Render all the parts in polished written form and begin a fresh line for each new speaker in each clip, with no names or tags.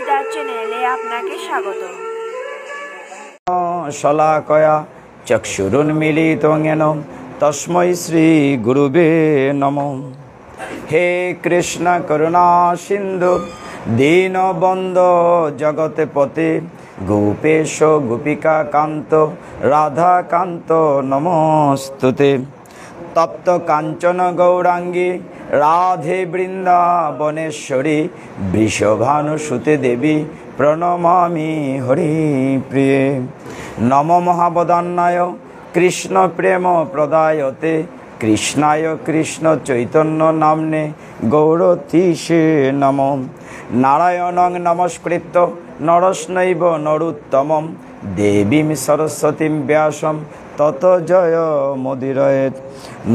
বিদ্যা চ্যানেলে আপনাকে স্বাগত।
শলাকয়া চক্ষুরুন্মিলিতং তস্मै শ্রী গুরুবে নমঃ। হে কৃষ্ণ করুণা সিন্ধু দীনবন্ধু জগৎপতে গোপেশ গোপিকা কান্ত রাধা কান্ত নমস্তুতে। তপ্ত কাঞ্চন গৌরাঙ্গী রাধে বৃন্দাবনেশ্বরী বৃষভানুসুতে দেবী প্রণমামি হরিপ্রিয়ে। নম মহাবদান্যায় কৃষ্ণ প্রেম প্রদায়তে কৃষ্ণায় কৃষ্ণ চৈতন্য নাম্নে গৌরতীশে নমঃ। নারায়ণং নমস্কৃত্য নরস্নৈব নরোত্তমং দেবীং সরস্বতীং ব্যাসং ততো জয় মুদীরয়েৎ।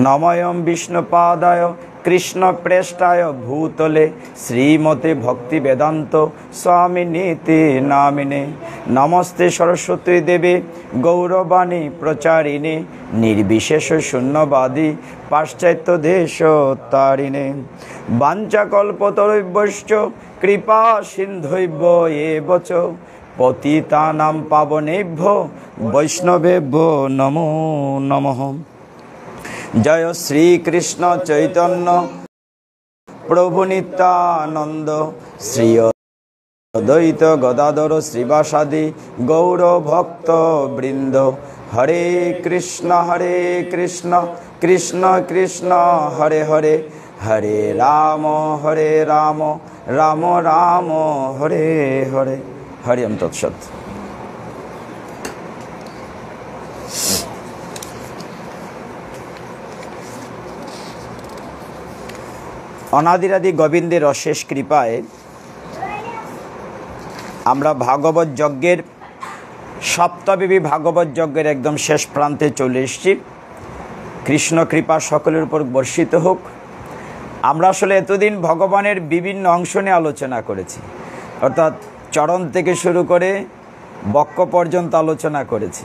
নমঃ বিষ্ণুপাদায় কৃষ্ণপ্রেষ্ঠায় ভূতলে শ্রীমতে ভক্তিবেদান্ত স্বামিনীতি নামিনে। নমস্তে সরস্বতী দেবী গৌরবাণী প্রচারিণী নির্বিশেষ শূন্যবাদী পাশ্চাত্য দেশতারিণে। বাঞ্ছাকল্পতরুভ্যশ্চ কৃপা সিন্ধুভ্য এব চ পতিতানাং পাবনেভ্যো বৈষ্ণবেভ্যো নমো নমঃ। জয় শ্রীকৃষ্ণ চৈতন্য প্রভু নিত্যানন্দ শ্রী অদ্বৈত গদাধর শ্রীবাসাদি গৌর ভক্ত বৃন্দ। হরে কৃষ্ণ কৃষ্ণ কৃষ্ণ হরে হরে হরে রাম রাম রাম হরে হরে। হরি ওম তৎসৎ। অনাদিরাদি গোবিন্দের অশেষ কৃপায় আমরা ভাগবত যজ্ঞের সপ্তাহব্যাপী ভাগবত যজ্ঞের একদম শেষ প্রান্তে চলে এসেছি। কৃষ্ণ কৃপা সকলের উপর বর্ষিত হোক। আমরা আসলে এতদিন ভগবানের বিভিন্ন অংশ নিয়ে আলোচনা করেছি, অর্থাৎ চরণ থেকে শুরু করে বক্ষ পর্যন্ত আলোচনা করেছি,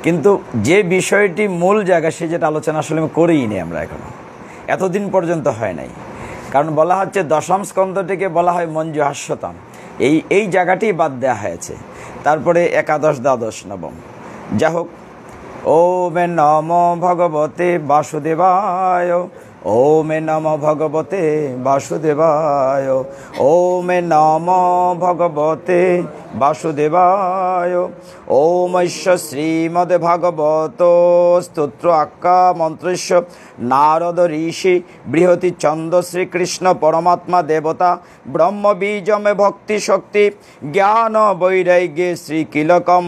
কিন্তু যে বিষয়টি মূল জায়গা সে যেটা আলোচনা আসলে করিনি আমরা এখনো, এতদিন পর্যন্ত হয় নাই। কারণ বলা হচ্ছে দশম স্কন্ধটিকে বলা হয় মঞ্জুহাস্যতম, এই জায়গাটি বাদ দেওয়া হয়েছে। তারপরে একাদশ দ্বাদশ নবম। যা হোক, ওম নমো ভগবতে বাসুদেবায়, ওম নমো ভগবতে বাসুদেবায়, ওম নমো ভগবতে বাসুদেবায়। ওম শ্রীমদ্ ভাগবত স্তোত্র আখ্যা মন্ত্রস্য নারদ ঋষি বৃহতি চন্দ শ্রীকৃষ্ণ পরমাত্মা দেবতা ব্রহ্ম বীজমে ভক্তি শক্তি জ্ঞান বৈরাগ্যে শ্রীকিলকম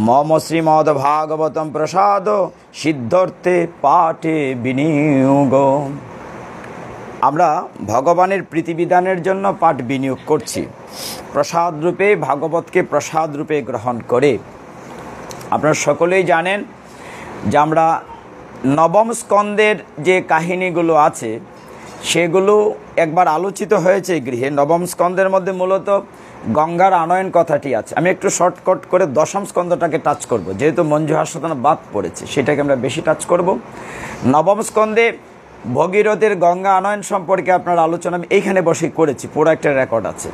মম শ্রীমদ্ ভাগবতম প্রসাদ সিদ্ধার্থে পাঠে বিনিয়োগ। আমরা ভগবানের প্রীতিবিধানের জন্য পাঠ বিনিয়োগ করছি, প্রসাদ রূপে ভাগবতকে প্রসাদ রূপে গ্রহণ করে। আপনারা সকলেই জানেন যে আমরা নবম স্কন্ধের যে কাহিনীগুলো আছে সেগুলো একবার আলোচিত হয়েছে গৃহে। নবম স্কন্ধের মধ্যে মূলত গঙ্গার আনয়ন কথাটি আছে। আমি একটু শর্টকাট করে দশম স্কন্ধটাকে টাচ করব, যেহেতু মঞ্জুহাস্যতম বাদ পড়েছে সেটাকে আমরা বেশি টাচ করব। নবম স্কন্ধে ভগীরথের গঙ্গা আনয়ন সম্পর্কে আপনার আলোচনা আমি এইখানে বসে করেছি, পুরো একটা রেকর্ড আছে,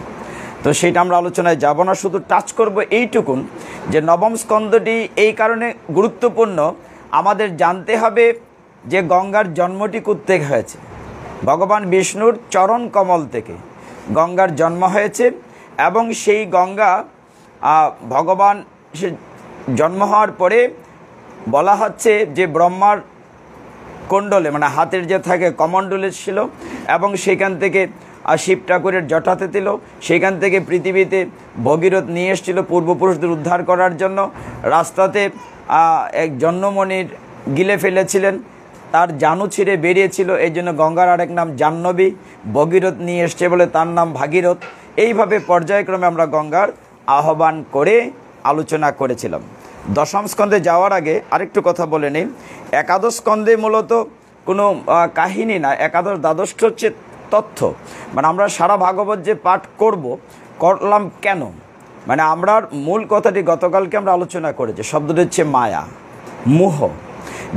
তো সেটা আমরা আলোচনায় যাব না, শুধু টাচ করব এইটুকুন যে নবম স্কন্ধটি এই কারণে গুরুত্বপূর্ণ। আমাদের জানতে হবে যে গঙ্গার জন্মটি কোত্থেকে হয়েছে। ভগবান বিষ্ণুর চরণ কমল থেকে গঙ্গার জন্ম হয়েছে এবং সেই গঙ্গা ভগবান সে জন্ম হওয়ার পরে বলা হচ্ছে যে ব্রহ্মার কুণ্ডলে মানে হাতের যে থাকে কমণ্ডলে ছিল এবং সেখান থেকে শিব ঠাকুরের জটাতে দিল, সেখান থেকে পৃথিবীতে ভগীরথ নিয়ে এসেছিল পূর্বপুরুষদের উদ্ধার করার জন্য। রাস্তাতে এক জন্মমণির গিলে ফেলেছিলেন, তার জানু ছিঁড়ে বেরিয়েছিল, এই জন্য গঙ্গার আরেক নাম জাহ্নবী। ভগীরথ নিয়ে এসছে বলে তার নাম ভাগীরথ। এইভাবে পর্যায়ক্রমে আমরা গঙ্গার আহ্বান করে আলোচনা করেছিলাম। দশম স্কন্ধে যাওয়ার আগে আরেকটু কথা বলে নিই। একাদশ স্কন্ধে মূলত কোনো কাহিনী না, একাদশ দ্বাদশ হচ্ছে তথ্য। মানে আমরা সারা ভাগবত যে পাঠ করলাম কেন, মানে আমরা মূল কথাটি গতকালকে আমরা আলোচনা করেছি। শব্দটি হচ্ছে মায়া, মোহ।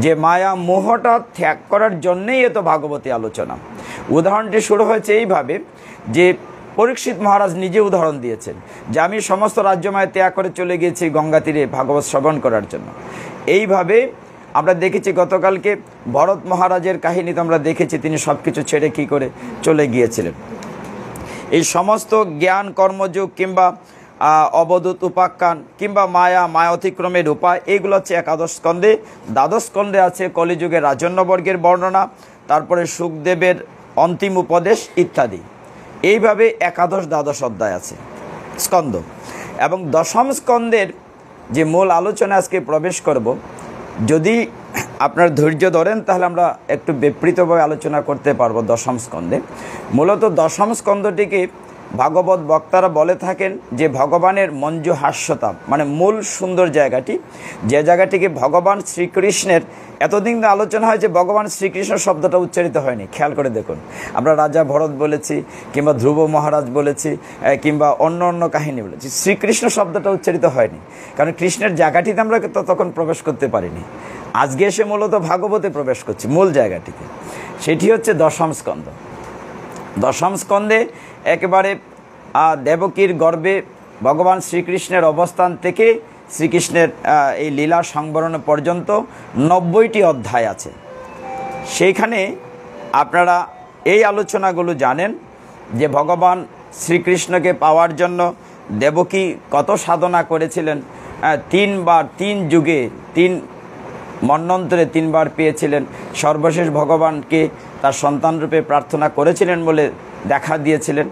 যে মায়া মোহটা ত্যাগ করার জন্যেই এত ভাগবতী আলোচনা। উদাহরণটি শুরু হয়েছে এইভাবে যে পরীক্ষিত মহারাজ নিজে উদাহরণ দিয়েছেন যে আমি সমস্ত রাজ্যময় ত্যাগ করে চলে গিয়েছি গঙ্গা তীরে ভাগবত শ্রবণ করার জন্য। এইভাবে আমরা দেখেছি গতকালকে ভরত মহারাজের কাহিনী তো আমরা দেখেছি, তিনি সব কিছু ছেড়ে কী করে চলে গিয়েছিলেন। এই সমস্ত জ্ঞান কর্মযোগ কিংবা অবধূত উপাখ্যান কিংবা মায়া অতিক্রমের উপায়, এইগুলো হচ্ছে একাদশ স্কন্ধে। দ্বাদশ স্কন্ধে আছে কলিযুগের রাজন্যবর্গের বর্ণনা, তারপরে সুখদেবের অন্তিম উপদেশ ইত্যাদি। এইভাবে একাদশ দ্বাদশ অধ্যায় আছে স্কন্ধ। এবং দশম স্কন্ধের যে মূল আলোচনা আজকে প্রবেশ করব, যদি আপনার ধৈর্য ধরেন তাহলে আমরা একটু বিবৃতভাবে আলোচনা করতে পারবো দশম স্কন্ধে। মূলত দশম স্কন্ধটিকে ভাগবত বক্তারা বলে থাকেন যে ভগবানের মঞ্জু হাস্যতা, মানে মূল সুন্দর জায়গাটি, যে জায়গাটিকে ভগবান শ্রীকৃষ্ণের এতদিন আলোচনা হয় যে ভগবান শ্রীকৃষ্ণ শব্দটা উচ্চারিত হয়নি। খেয়াল করে দেখুন, আমরা রাজা ভরত বলেছি কিংবা ধ্রুব মহারাজ বলেছি কিংবা অন্য অন্য কাহিনী বলেছি, শ্রীকৃষ্ণ শব্দটা উচ্চারিত হয়নি, কারণ কৃষ্ণের জায়গাটিতে আমরা তখন প্রবেশ করতে পারিনি। আজকে এসে মূলত ভাগবতে প্রবেশ করছি মূল জায়গাটিতে, সেটি হচ্ছে দশম স্কন্ধ। দশম স্কন্ধে একেবারে দেবকীর গর্ভে ভগবান শ্রীকৃষ্ণের অবস্থান থেকে শ্রীকৃষ্ণের এই লীলা সংবরণ পর্যন্ত 90টি অধ্যায় আছে। সেইখানে আপনারা এই আলোচনাগুলো জানেন যে ভগবান শ্রীকৃষ্ণকে পাওয়ার জন্য দেবকী কত সাধনা করেছিলেন, 3 যুগে 3 মন্বন্তরে 3 বার পেয়েছিলেন, সর্বশেষ ভগবানকে তার সন্তানরূপে প্রার্থনা করেছিলেন বলে দেখা দিয়েছিলেন।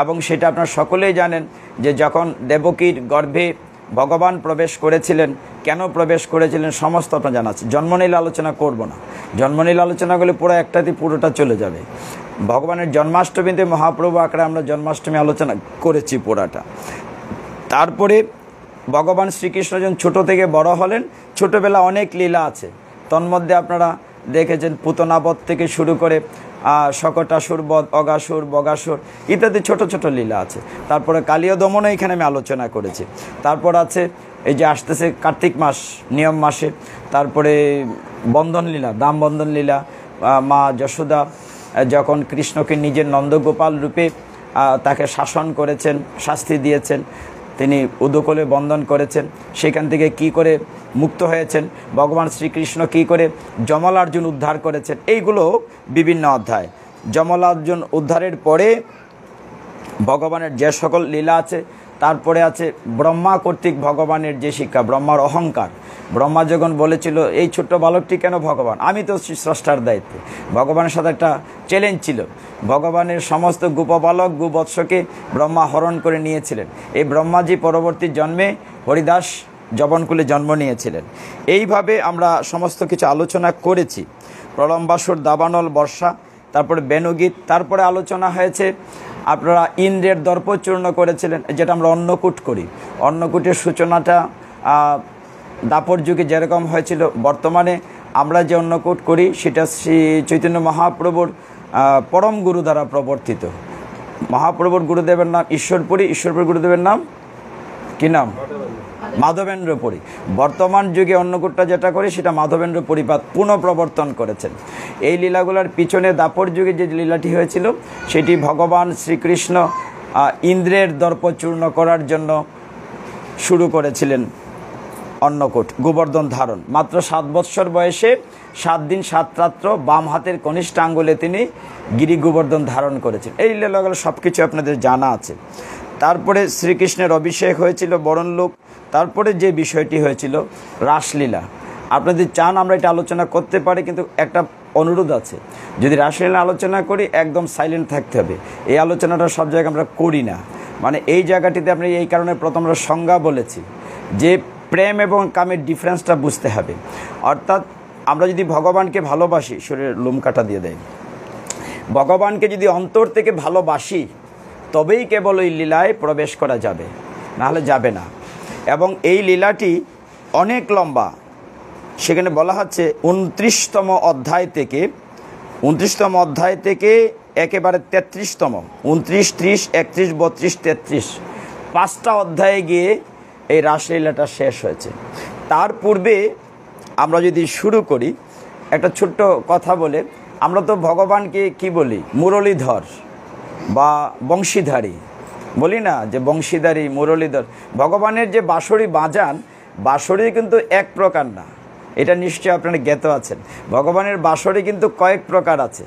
এবং সেটা আপনারা সকলেই জানেন যে যখন দেবকীর গর্ভে ভগবান প্রবেশ করেছিলেন, কেন প্রবেশ করেছিলেন সমস্ত আপনার জানা আছে। জন্মলীলা আলোচনা করব না, জন্মলীলা আলোচনা করলে পুরো একটাতে পুরোটা চলে যাবে। ভগবানের জন্মাষ্টমীতে মহাপ্রভু আকারে আমরা জন্মাষ্টমী আলোচনা করেছি পুরাটা। তারপরে ভগবান শ্রীকৃষ্ণ যখন ছোটো থেকে বড় হলেন, ছোটোবেলা অনেক লীলা আছে। তন্মধ্যে আপনারা দেখেছেন পুতনাবধ থেকে শুরু করে শকটাসুর বধ, অগাসুর, বগাসুর ইত্যাদি ছোট ছোট লীলা আছে। তারপরে কালীয় দমনও এখানে আমি আলোচনা করেছি। তারপর আছে এই যে আসতেছে কার্তিক মাস, নিয়ম মাসে, তারপরে বন্ধন লীলা, দাম বন্ধন লীলা, মা যশোদা যখন কৃষ্ণকে নিজের নন্দগোপাল রূপে তাকে শাসন করেছেন, শাস্তি দিয়েছেন, তিনি উদকলে বন্ধন করেছেন, সেখান থেকে কি করে মুক্ত হয়েছেন, ভগবান শ্রীকৃষ্ণ কি করে যমলার্জুন উদ্ধার করেছেন, এইগুলো বিভিন্ন অধ্যায়। যমলার্জুন উদ্ধারের পরে ভগবানের যে সকল লীলা আছে, তারপরে আছে ব্রহ্মা কর্তৃক ভগবানের যে শিক্ষা, ব্রহ্মার অহংকার। ব্রহ্মা যখন বলেছিল এই ছোট্ট বালকটি কেন ভগবান, আমি তো স্রষ্টার দায়িত্বে, ভগবানের সাথে একটা চ্যালেঞ্জ ছিল। ভগবানের সমস্ত গোপবালক গোবৎসকে ব্রহ্মা হরণ করে নিয়েছিলেন। এই ব্রহ্মাজি পরবর্তী জন্মে হরিদাস জবনকুলে জন্ম নিয়েছিলেন। এইভাবে আমরা সমস্ত কিছু আলোচনা করেছি। প্রলম্বাসুর, দাবানল, বর্ষা, তারপরে বেণুগীত, তারপরে আলোচনা হয়েছে আপনারা ইন্দ্রের দর্পচূর্ণ করেছিলেন, যেটা আমরা অন্নকূট করি। অন্নকূটের সূচনাটা দাপর যুগে যেরকম হয়েছিল, বর্তমানে আমরা যে অন্নকূট করি সেটা শ্রী চৈতন্য মহাপ্রভুর পরম গুরু দ্বারা প্রবর্তিত। মহাপ্রভুর গুরুদেবের নাম ঈশ্বরপুরী, ঈশ্বরপুরী গুরুদেবের নাম কী নাম? মাধবেন্দ্রপুরী। বর্তমান যুগে অন্নকূটটা যেটা করি সেটা মাধবেন্দ্র পরিপাত পুনঃপ্রবর্তন করেছেন। এই লীলাগুলোর পিছনে দাপর যুগে যে লীলাটি হয়েছিল সেটি ভগবান শ্রীকৃষ্ণ ইন্দ্রের দর্পচূর্ণ করার জন্য শুরু করেছিলেন অন্নকূট, গোবর্ধন ধারণ। মাত্র 7 বৎসর বয়সে 7 দিন 7 রাত্র বাম হাতের কনিষ্ঠ আঙ্গুলে তিনি গিরি গোবর্ধন ধারণ করেছেন। এই লীলাগুলো সব কিছু আপনাদের জানা আছে। তারপরে শ্রীকৃষ্ণের অভিষেক হয়েছিল বরণলোক। তারপরে যে বিষয়টি হয়েছিল রাসলীলা। আপনাদের চান আমরা এটা আলোচনা করতে পারি, কিন্তু একটা অনুরোধ আছে, যদি রাসলীলা আলোচনা করি একদম সাইলেন্ট থাকতে হবে। এই আলোচনাটা সব জায়গায় আমরা করি না, মানে এই জায়গাটিতে আপনি এই কারণে প্রথম আমরা সংজ্ঞা বলেছি যে প্রেম এবং কামের ডিফারেন্সটা বুঝতে হবে। অর্থাৎ আমরা যদি ভগবানকে ভালোবাসি, শরীরের লোম কাটা দিয়ে দেয়, ভগবানকে যদি অন্তর থেকে ভালোবাসি তবেই কেবল ওই লীলায় প্রবেশ করা যাবে, নাহলে যাবে না। এবং এই লীলাটি অনেক লম্বা। সেখানে বলা হচ্ছে 29তম অধ্যায় থেকে একেবারে 33তম, 29, 30, 31, 32, 33 5টা অধ্যায়ে গিয়ে এই রাসলীলাটা শেষ হয়েছে। তার পূর্বে আমরা যদি শুরু করি একটা ছোট্ট কথা বলে, আমরা তো ভগবানকে কি বলি? মুরলীধর। বা বংশীধারী, বলি না যে বংশীধারী মুরলীধর, ভগবানের যে বাঁশরি বাজান, বাঁশরি কিন্তু এক প্রকার না, এটা নিশ্চয়ই আপনারা জ্ঞাত আছেন। ভগবানের বাঁশরি কিন্তু কয়েক প্রকার আছে,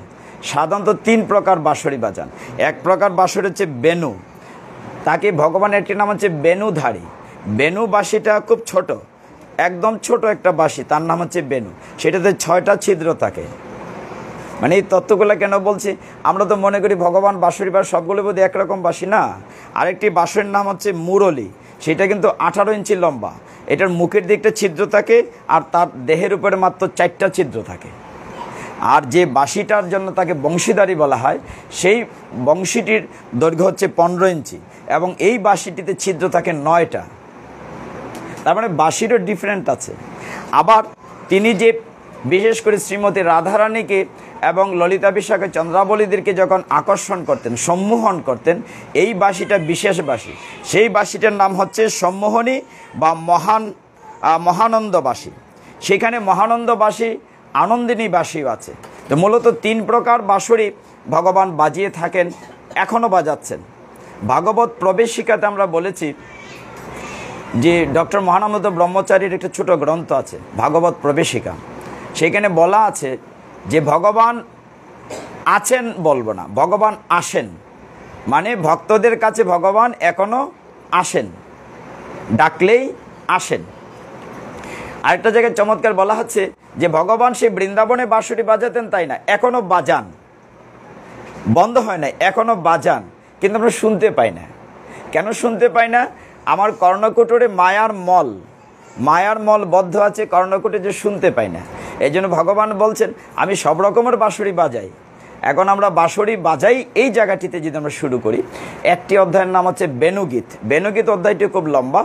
সাধারণত 3 প্রকার বাঁশরি বাজান। এক প্রকার বাঁশরি হচ্ছে বেনু, তাকে ভগবানের একটি নাম হচ্ছে বেনুধারী। বেনু বাঁশিটা খুব ছোট, একদম ছোট একটা বাঁশি, তার নাম হচ্ছে বেনু, সেটাতে 6টা ছিদ্র থাকে। মানে এই তত্ত্বগুলো কেন বলছি, আমরা তো মনে করি ভগবান বাঁশরি বা সবগুলো বোধহয় একরকম বাঁশি না। আরেকটি বাঁশরির নাম হচ্ছে মুরলী, সেটা কিন্তু 18 ইঞ্চি লম্বা, এটার মুখের দিকটা ছিদ্র থাকে আর তার দেহের উপরে মাত্র 4টা ছিদ্র থাকে। আর যে বাঁশিটার জন্য তাকে বংশীধারী বলা হয়, সেই বংশীটির দৈর্ঘ্য হচ্ছে 15 ইঞ্চি এবং এই বাঁশিটিতে ছিদ্র থাকে 9টা। তার মানে বাঁশিরও ডিফারেন্ট আছে। আবার তিনি যে বিশেষ করে শ্রীমতী রাধারানীকে এবং ললিতা বিশাখা চন্দ্রাবলীদেরকে যখন আকর্ষণ করতেন, সম্মোহন করতেন, এই বাঁশিটা বিশেষ বাঁশি। সেই বাঁশিটার নাম হচ্ছে সম্মোহনী বা মহানন্দ বাঁশি। সেখানে মহানন্দ বাঁশি, আনন্দিনী বাঁশিও আছে। তো মূলত 3 প্রকার বাঁশরি ভগবান বাজিয়ে থাকেন, এখনও বাজাচ্ছেন। ভাগবত প্রবেশিকাতে আমরা বলেছি যে ডক্টর মহানন্দ ব্রহ্মচারীর একটা ছোট গ্রন্থ আছে ভাগবত প্রবেশিকা, সেখানে বলা আছে যে ভগবান আছেন বলবো না, ভগবান আসেন, মানে ভক্তদের কাছে ভগবান এখনও আসেন, ডাকলেই আসেন। আরেকটা জায়গায় চমৎকার বলা হচ্ছে যে ভগবান সেই বৃন্দাবনে বাঁশরি বাজাতেন তাই না, এখনও বাজান, বন্ধ হয় না, এখনও বাজান, কিন্তু আমরা শুনতে পাই না। কেন শুনতে পাই না? আমার কর্ণকুটরে মায়ার মল বদ্ধ আছে কর্ণকুটে, যে শুনতে পাই না। এই জন্য ভগবান বলছেন আমি সব রকমের বাঁশরি বাজাই। এখন আমরা বাঁশরি বাজাই এই জায়গাটিতে যদি আমরা শুরু করি, একটি অধ্যায়ের নাম হচ্ছে বেনুগীত। বেনুগীত অধ্যায়টি খুব লম্বা,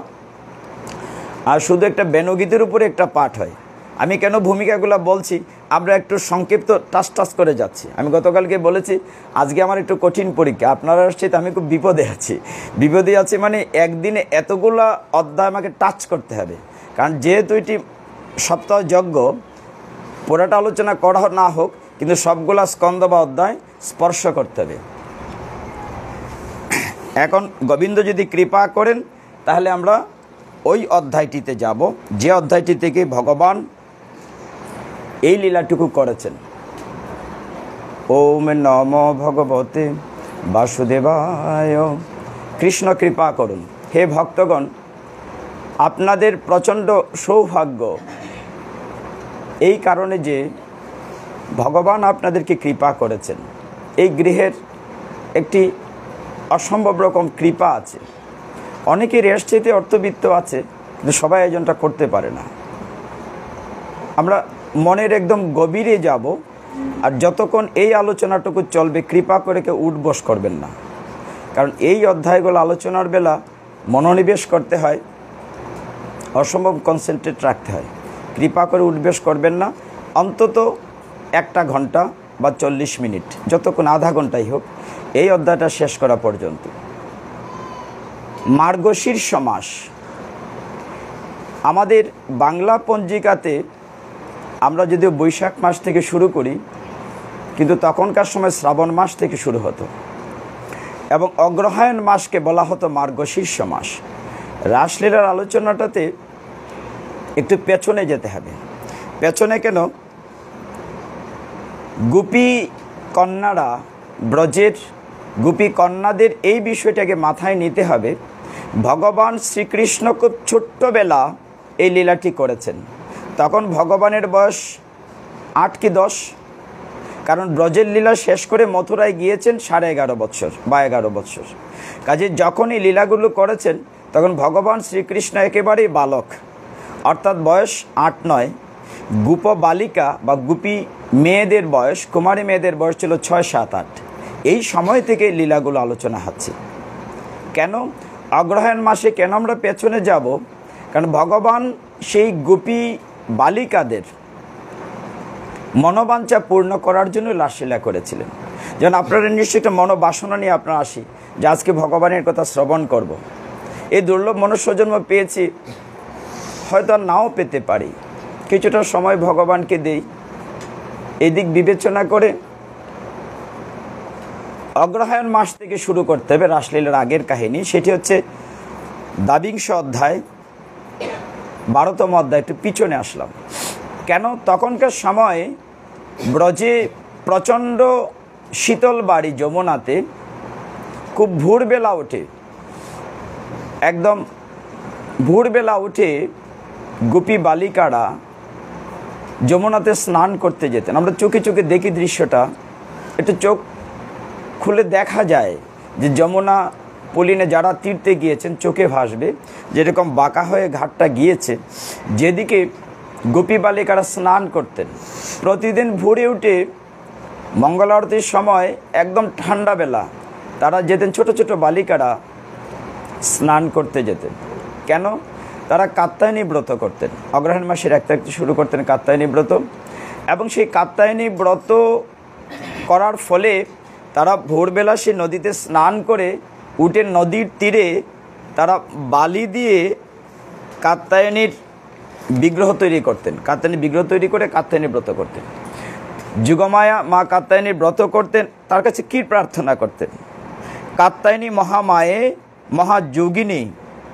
আর শুধু একটা বেনুগীতের উপরে একটা পাঠ হয়। আমি কেন ভূমিকাগুলো বলছি, আমরা একটু সংক্ষিপ্ত টাচ করে যাচ্ছি। আমি গতকালকে বলেছি আজকে আমার একটু কঠিন পরীক্ষা, আপনারা আসছে, আমি খুব বিপদে আছি মানে একদিনে এতগুলো অধ্যায় আমাকে টাচ করতে হবে। কারণ যেহেতু এটি সপ্তাহ যজ্ঞ, পুরোটা আলোচনা করা না হোক, কিন্তু সবগুলা স্কন্ধ বা অধ্যায় স্পর্শ করতে হবে। এখন গোবিন্দ যদি কৃপা করেন তাহলে আমরা ওই অধ্যায়টিতে যাব, যে অধ্যায়টি থেকে ভগবান এই লীলাটুকু করেছেন। ওম নম ভগবতে বাসুদেবায়। কৃষ্ণ কৃপা করুন। হে ভক্তগণ, আপনাদের প্রচণ্ড সৌভাগ্য এই কারণে যে ভগবান আপনাদেরকে কৃপা করেছেন। এই গৃহের একটি অসম্ভব রকম কৃপা আছে। অনেকের এর চাইতে অর্থবিত্ত আছে, কিন্তু সবাই আয়োজনটা করতে পারে না। আমরা মনের একদম গভীরে যাব, আর যতক্ষণ এই আলোচনাটুকু চলবে কৃপা করে কেউ উঠবস করবেন না। কারণ এই অধ্যায়গুলো আলোচনার বেলা মনোনিবেশ করতে হয়, অসম্ভব কনসেন্ট্রেট রাখতে হয়। কৃপা করে উঠবেশ করবেন না, অন্তত 1 ঘন্টা বা 40 মিনিট, যতক্ষণ আধা ঘন্টাই হোক, এই অধ্যায়টা শেষ করা পর্যন্ত। মার্গশীর্ষ মাস আমাদের বাংলা পঞ্জিকাতে আমরা যদিও বৈশাখ মাস থেকে শুরু করি, কিন্তু তখনকার সময় শ্রাবণ মাস থেকে শুরু হতো এবং অগ্রহায়ণ মাসকে বলা হতো মার্গশীর্ষ মাস। রাসলীলার আলোচনাটাতে একটু পেছনে যেতে হবে। পেছনে কেন? গোপী কন্যারা, ব্রজের গোপী কন্যাদের এই বিষয়টাকে মাথায় নিতে হবে। ভগবান শ্রীকৃষ্ণ খুব ছোট্টবেলা এই লীলাটি করেছেন। তখন ভগবানের বয়স 8 কি 10, কারণ ব্রজের লীলা শেষ করে মথুরায় গিয়েছেন 11.5 বছর বা 11 বছর। কাজে যখন এই লীলাগুলো করেছেন তখন ভগবান শ্রীকৃষ্ণ একেবারেই বালক, অর্থাৎ বয়স 8-9। গোপ বালিকা বা গোপী মেয়েদের বয়স, কুমারী মেয়েদের বয়স ছিল 6-7-8। এই সময় থেকে লীলাগুলো আলোচনা হচ্ছে। কেন অগ্রহায়ণ মাসে কেন আমরা পেছনে যাব? কারণ ভগবান সেই গোপী বালিকাদের মনোবাঞ্ছা পূর্ণ করার জন্য রাসলীলা করেছিলেন। যেমন আপনারা নিশ্চয়ই একটা মনোবাসনা নিয়ে আপনারা আসি যে আজকে ভগবানের কথা শ্রবণ করব। এই দুর্লভ মনুষ্যজন্ম পেয়েছি, হয়তো আর নাও পেতে পারি, কিছুটা সময় ভগবানকে দেই। এদিক বিবেচনা করে অগ্রহায়ণ মাস থেকে শুরু করতে হবে রাসলীলার আগের কাহিনী। সেটি হচ্ছে দ্বাবিংশ অধ্যায় 12তম অধ্যায়। একটু পিছনে আসলাম কেন? তখনকার সময় ব্রজে প্রচণ্ড শীতল বাড়ি যমুনাতে খুব ভোরবেলা ওঠে, একদম ভোরবেলা উঠে গোপী বালিকারা যমুনাতে স্নান করতে যেতেন। আমরা চোখে চোখে দেখি দৃশ্যটা, একটু চোখ খুলে দেখা যায় যে যমুনা পলিনে যারা তীর্থে গিয়েছেন চোখে ভাসবে যেরকম বাঁকা হয়ে ঘাটটা গিয়েছে, যেদিকে গোপী বালিকারা স্নান করতেন। প্রতিদিন ভোরে উঠে মঙ্গল আরতির সময় একদম ঠান্ডা বেলা তারা যেতেন, ছোট ছোট বালিকারা স্নান করতে যেতেন। কেন? তারা কাত্যায়নী ব্রত করতেন। অগ্রহায়ণ মাসের 1 তারিখ শুরু করতেন কাত্যায়নী ব্রত, এবং সেই কাত্যায়নী ব্রত করার ফলে তারা ভোরবেলা সে নদীতে স্নান করে উঠে নদীর তীরে তারা বালি দিয়ে কাত্যায়নীর বিগ্রহ তৈরি করতেন। কাত্যায়নী বিগ্রহ তৈরি করে কাত্যায়নী ব্রত করতেন। যুগমায়া মা কাত্যায়নীর ব্রত করতেন, তার কাছে কী প্রার্থনা করতেন? কাত্যায়নী মহামায়ে মহাযোগিনী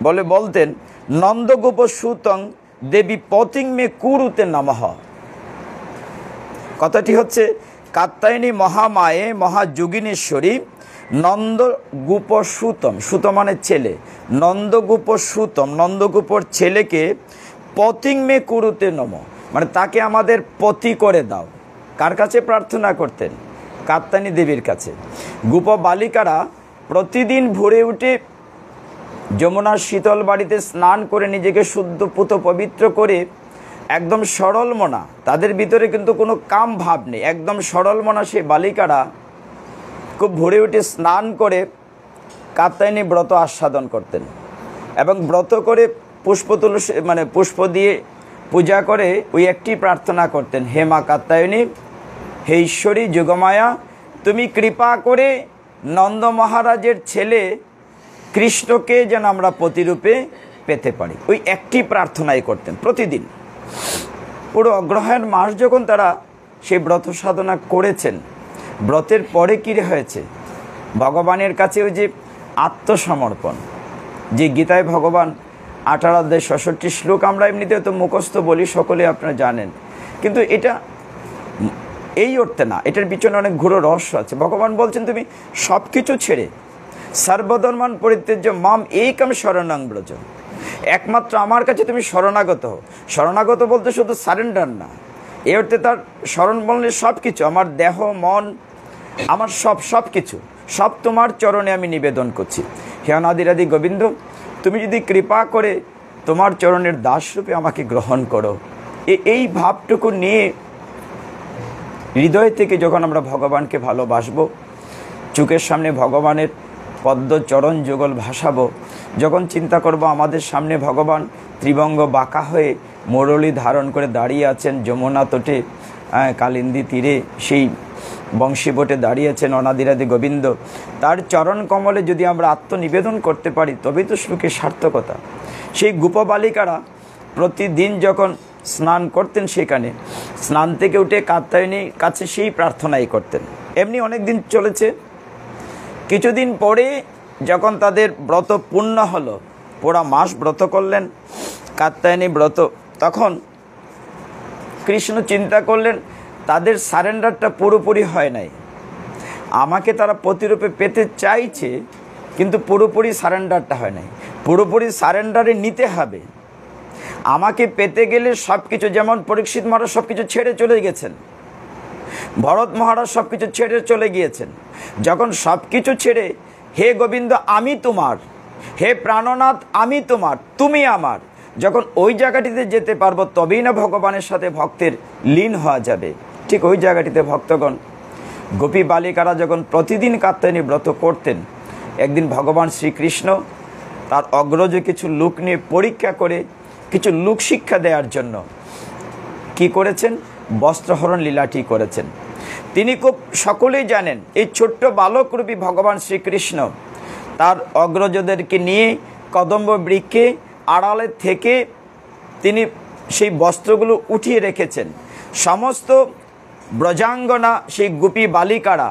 বলে বলতেন, নন্দগোপ সুতং দেবী পতিং মে কুরুতে নমঃ। কথাটি হচ্ছে কাত্যায়নী মহামায়ে মহাযোগিনীশ্বরী নন্দগোপ সুতম, সুত মানে ছেলে, নন্দগোপ সুতম, নন্দগোপর ছেলেকে পতিং মে কুরুতে নমঃ, মানে তাকে আমাদের পতি করে দাও। কার কাছে প্রার্থনা করতেন? কাত্যায়নী দেবীর কাছে। গোপ বালিকারা প্রতিদিন ভোরে উঠে যমুনার শীতল বাড়িতে স্নান করে নিজেকে শুদ্ধ পুত পবিত্র করে একদম সরল মনা, তাদের ভিতরে কিন্তু কোনো কাম ভাব নেই, একদম সরল মনা সেই বালিকারা খুব ভোরে উঠে স্নান করে কাত্যায়নী ব্রত আস্বাদন করতেন, এবং ব্রত করে পুষ্প তুলসী মানে পুষ্প দিয়ে পূজা করে ওই একটি প্রার্থনা করতেন, হে মা কাত্যায়নী, হে ঈশ্বরী যুগমায়া, তুমি কৃপা করে নন্দ মহারাজের ছেলে কৃষ্ণকে যেন আমরা প্রতিরূপে পেতে পারি। ওই একটি প্রার্থনাই করতেন প্রতিদিন। পুরো অগ্রহায়ণ মাস যখন তারা সেই ব্রত সাধনা করেছেন, ব্রতের পরে কী হয়েছে? ভগবানের কাছে ওই যে আত্মসমর্পণ, যে গীতায় ভগবান 18 অধ্যায় 66 শ্লোক আমরা এমনিতে তো মুখস্থ বলি, সকলে আপনারা জানেন, কিন্তু এটা এই অর্থে না, এটার পিছনে অনেক ঘোর রহস্য আছে। ভগবান বলছেন তুমি সব কিছু ছেড়ে সর্বধর্মান পরিত্যাজ্য মাম একম শরণং ব্রজ, একমাত্র আমার কাছে তুমি শরণাগত হও। শরণাগত বলতে শুধু সারেন্ডার না, এ অর্থে তার শরণ বললে সব কিছু, আমার দেহ মন আমার সব কিছু সব তোমার চরণে আমি নিবেদন করছি। হে অনাদিরাদি গোবিন্দ, তুমি যদি কৃপা করে তোমার চরণের দাসরূপে আমাকে গ্রহণ করো, এই ভাবটুকু নিয়ে হৃদয় থেকে যখন আমরা ভগবানকে ভালোবাসবো, চোখের সামনে ভগবানের পদ্ম চরণ যুগল ভাসাবো, যখন চিন্তা করব আমাদের সামনে ভগবান ত্রিবঙ্গ বাঁকা হয়ে মুরলী ধারণ করে দাঁড়িয়ে আছেন যমুনা তটে, কালিন্দী তীরে সেই বংশী বটে দাঁড়িয়েছেন অনাদিরাদি গোবিন্দ, তার চরণ কমলে যদি আমরা আত্মনিবেদন করতে পারি তবেই তো সুখের সার্থকতা। সেই গোপবালিকারা প্রতিদিন যখন স্নান করতেন, সেখানে স্নান থেকে উঠে কাত্যায়নীর কাছে সেই প্রার্থনাই করতেন। এমনি অনেক দিন চলেছে। কিছুদিন পরে যখন তাদের ব্রত পূর্ণ হলো, পুরা মাস ব্রত করলেন কাত্যায়নী ব্রত, তখন কৃষ্ণ চিন্তা করলেন তাদের সারেন্ডারটা পুরোপুরি হয় নাই। আমাকে তারা প্রতিরূপে পেতে চাইছে, কিন্তু পুরোপুরি সারেন্ডারটা হয় নাই। পুরোপুরি সারেন্ডারে নিতে হবে। আমাকে পেতে গেলে সব কিছু, যেমন পরীক্ষিত মহারাজ সব কিছু ছেড়ে চলে গেছেন, ভরত মহারাজ সব কিছু ছেড়ে চলে গিয়েছেন। যখন সব কিছু ছেড়ে হে গোবিন্দ আমি তোমার, হে প্রাণনাথ আমি তোমার, তুমি আমার, যখন ওই জায়গাটিতে যেতে পারবো তবেই না ভগবানের সাথে ভক্তের লীন হওয়া যাবে। ঠিক ওই জায়গাটিতে ভক্তগণ গোপী বালিকারা যখন প্রতিদিন কাত্যায়নী ব্রত করতেন, একদিন ভগবান শ্রীকৃষ্ণ তার অগ্রজ কিছু লোক নিয়ে পরীক্ষা করে কিছু লোক শিক্ষা দেওয়ার জন্য কি করেছেন? বস্ত্রহরণ লীলাটি করেছেন। তিনি খুব সকলেই জানেন এই ছোট্ট বালকরূপী ভগবান শ্রীকৃষ্ণ তার অগ্রজদেরকে নিয়ে কদম্ব বৃক্ষে আড়ালে থেকে তিনি সেই বস্ত্রগুলো উঠিয়ে রেখেছেন। সমস্ত ব্রজাঙ্গনা সেই গোপী বালিকারা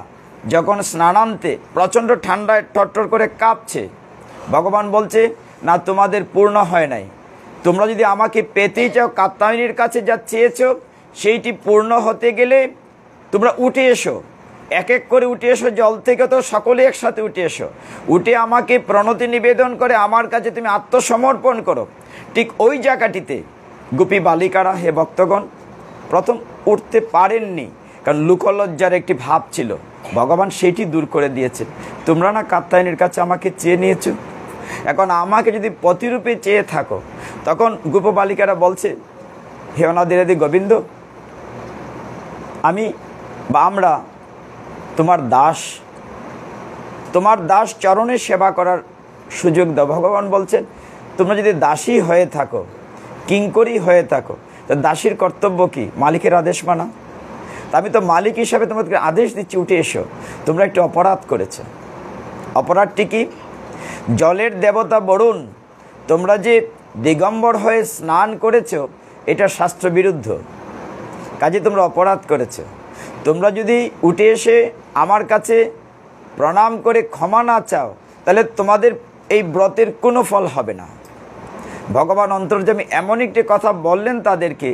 যখন স্নানান্তে প্রচণ্ড ঠান্ডায় টরটর করে কাঁপছে, ভগবান বলছে না, তোমাদের পূর্ণ হয় নাই। তোমরা যদি আমাকে পেতেই চাও, কাত্যায়নীর কাছে যা চেয়েছ সেইটি পূর্ণ হতে গেলে তোমরা উঠে এসো, এক এক করে উঠে এসো, জল থেকে তো সকলে একসাথে উঠে এসো, উঠে আমাকে প্রণতি নিবেদন করে আমার কাছে তুমি আত্মসমর্পণ করো। ঠিক ওই জায়গাটিতে গোপী বালিকারা, হে ভক্তগণ, প্রথম উঠতে পারেননি, কারণ লোকলজ্জার একটি ভাব ছিল। ভগবান সেইটি দূর করে দিয়েছে। তোমরা না কাত্যায়নীর কাছে আমাকে চেয়ে নিয়েছো, এখন আমাকে যদি প্রতিরূপে চেয়ে থাকো, তখন গোপ বালিকারা বলছে, হে অনাদিরাদি গোবিন্দ, আমি বা আমরা তোমার দাস, তোমার দাস চরণে সেবা করার সুযোগ দাও। ভগবান বলছেন, তোমরা যদি দাসী হয়ে থাকো, কিঙ্করী হয়ে থাকো, তো দাসীর কর্তব্য কি? মালিকের আদেশ মানা। তা আমি তো মালিক হিসাবে তোমাদেরকে আদেশ দিচ্ছি, উঠে এসো। তোমরা একটি অপরাধ করেছো। অপরাধটি কি? জলের দেবতা বরুণ, তোমরা যে দিগম্বর হয়ে স্নান করেছো, এটা শাস্ত্রবিরুদ্ধ, কাজে তোমরা অপরাধ করেছো। তোমরা যদি উঠে এসে আমার কাছে প্রণাম করে ক্ষমা না চাও, তাহলে তোমাদের এই ব্রতের কোনো ফল হবে না। ভগবান অন্তর্যামী এমন একটি কথা বললেন তাদেরকে,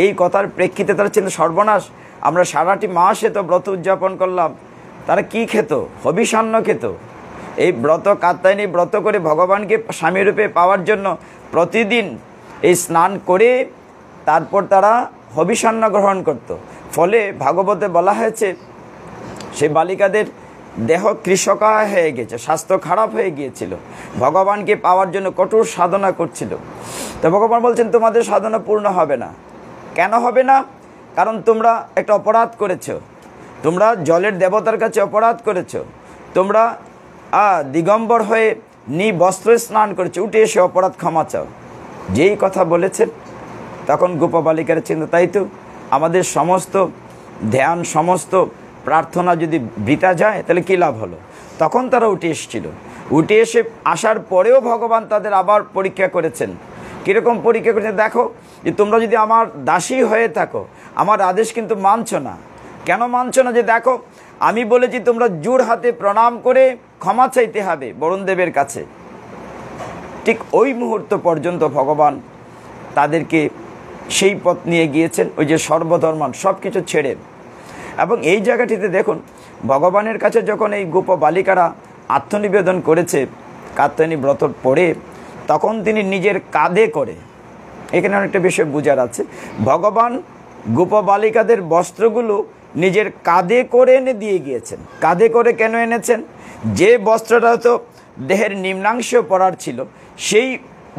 এই কথার প্রেক্ষিতে তারা ছিল সর্বনাশ। আমরা সারাটি মাসে তো ব্রত উদযাপন করলাম, তারা কি খেত? হবিষান্ন খেত। এই ব্রত, কাত্যায়নী ব্রত করে ভগবানকে স্বামীরূপে পাওয়ার জন্য প্রতিদিন এই স্নান করে তারপর তারা হবিষান্ন গ্রহণ করত। ফলে ভাগবতে বলা হয়েছে, সেই বালিকাদের দেহ কৃষকায় হয়ে গেছে, স্বাস্থ্য খারাপ হয়ে গিয়েছিল, ভগবানকে পাওয়ার জন্য কঠোর সাধনা করছিল। তো ভগবান বলছেন, তোমাদের সাধনা পূর্ণ হবে না। কেন হবে না? কারণ তোমরা একটা অপরাধ করেছো। তোমরা জলের দেবতার কাছে অপরাধ করেছো। তোমরা দিগম্বর হয়ে বস্ত্রে স্নান করেছো, উঠে এসে অপরাধ ক্ষমা চাও। যেই কথা বলেছেন, তখন গোপ বালিকার চিন্তা, তাই তো আমাদের সমস্ত ধ্যান, সমস্ত প্রার্থনা যদি বৃথা যায়, তাহলে কী লাভ হলো? তখন তারা উঠে এসেছিল। উঠে এসে আসার পরেও ভগবান তাদের আবার পরীক্ষা করেছেন। কীরকম পরীক্ষা করেছেন? দেখো, যে তোমরা যদি আমার দাসী হয়ে থাকো, আমার আদেশ কিন্তু মানছো না। কেন মানছো না? যে দেখো, আমি বলেছি তোমরা জোর হাতে প্রণাম করে ক্ষমা চাইতে হবে বরুণদেবের কাছে। ঠিক ওই মুহূর্ত পর্যন্ত ভগবান তাদেরকে সেই পথ নিয়ে গিয়েছেন, ওই যে সর্বধর্মান, সব কিছু ছেড়ে। এবং এই জায়গাটিতে দেখুন, ভগবানের কাছে যখন এই গোপ বালিকারা আত্মনিবেদন করেছে কাত্যায়নী ব্রত পড়ে, তখন তিনি নিজের কাঁধে করে, এখানে অনেকটা বিষয় বোঝার আছে, ভগবান গোপ বালিকাদের বস্ত্রগুলো নিজের কাঁধে করে এনে দিয়ে গিয়েছেন। কাঁধে করে কেন এনেছেন? যে বস্ত্রটা তো দেহের নিম্নাংশ পরার ছিল, সেই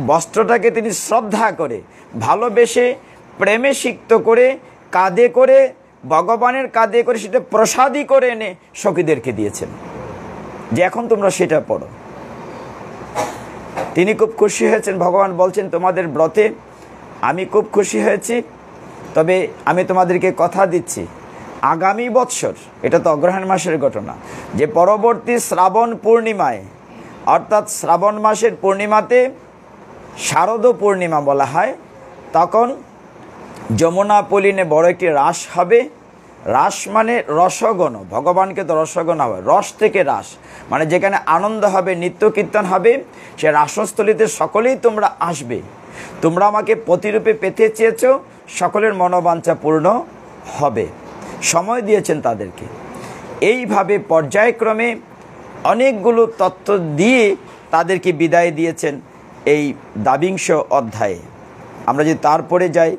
বস্ত্রটাকে তিনি শ্রদ্ধা করে, ভালোবেসে, প্রেমে সিক্ত করে, কাঁধে করে, ভগবানের কাঁধে করে সেটা প্রসাদী করে এনে সখীদেরকে দিয়েছেন, যে এখন তোমরা সেটা পড়ো। তিনি খুব খুশি হয়েছেন। ভগবান বলছেন, তোমাদের ব্রতে আমি খুব খুশি হয়েছি, তবে আমি তোমাদেরকে কথা দিচ্ছি, আগামী বৎসর, এটা তো অগ্রহায়ণ মাসের ঘটনা, যে পরবর্তী শ্রাবণ পূর্ণিমায়, অর্থাৎ শ্রাবণ মাসের পূর্ণিমাতে শারদ পূর্ণিমা বলা হয়, তখন যমুনা পলিনে বড় একটি রাস হবে। রাস মানে রসগণ, ভগবানকে তো রসগণ হবে, রস থেকে রাস, মানে যেখানে আনন্দ হবে, নিত্য কীর্তন হবে, সে রাসস্থলীতে সকলেই তোমরা আসবে। তোমরা আমাকে প্রতিরূপে পেতে চেয়েছো, সকলের মনোবাঞ্ছা পূর্ণ হবে। সময় দিয়েছেন তাদেরকে। এইভাবে পর্যায়ক্রমে অনেকগুলো তত্ত্ব দিয়ে তাদেরকে বিদায় দিয়েছেন এই দ্বাবিংশ অধ্যায়ে। আমরা যদি তারপরে যাই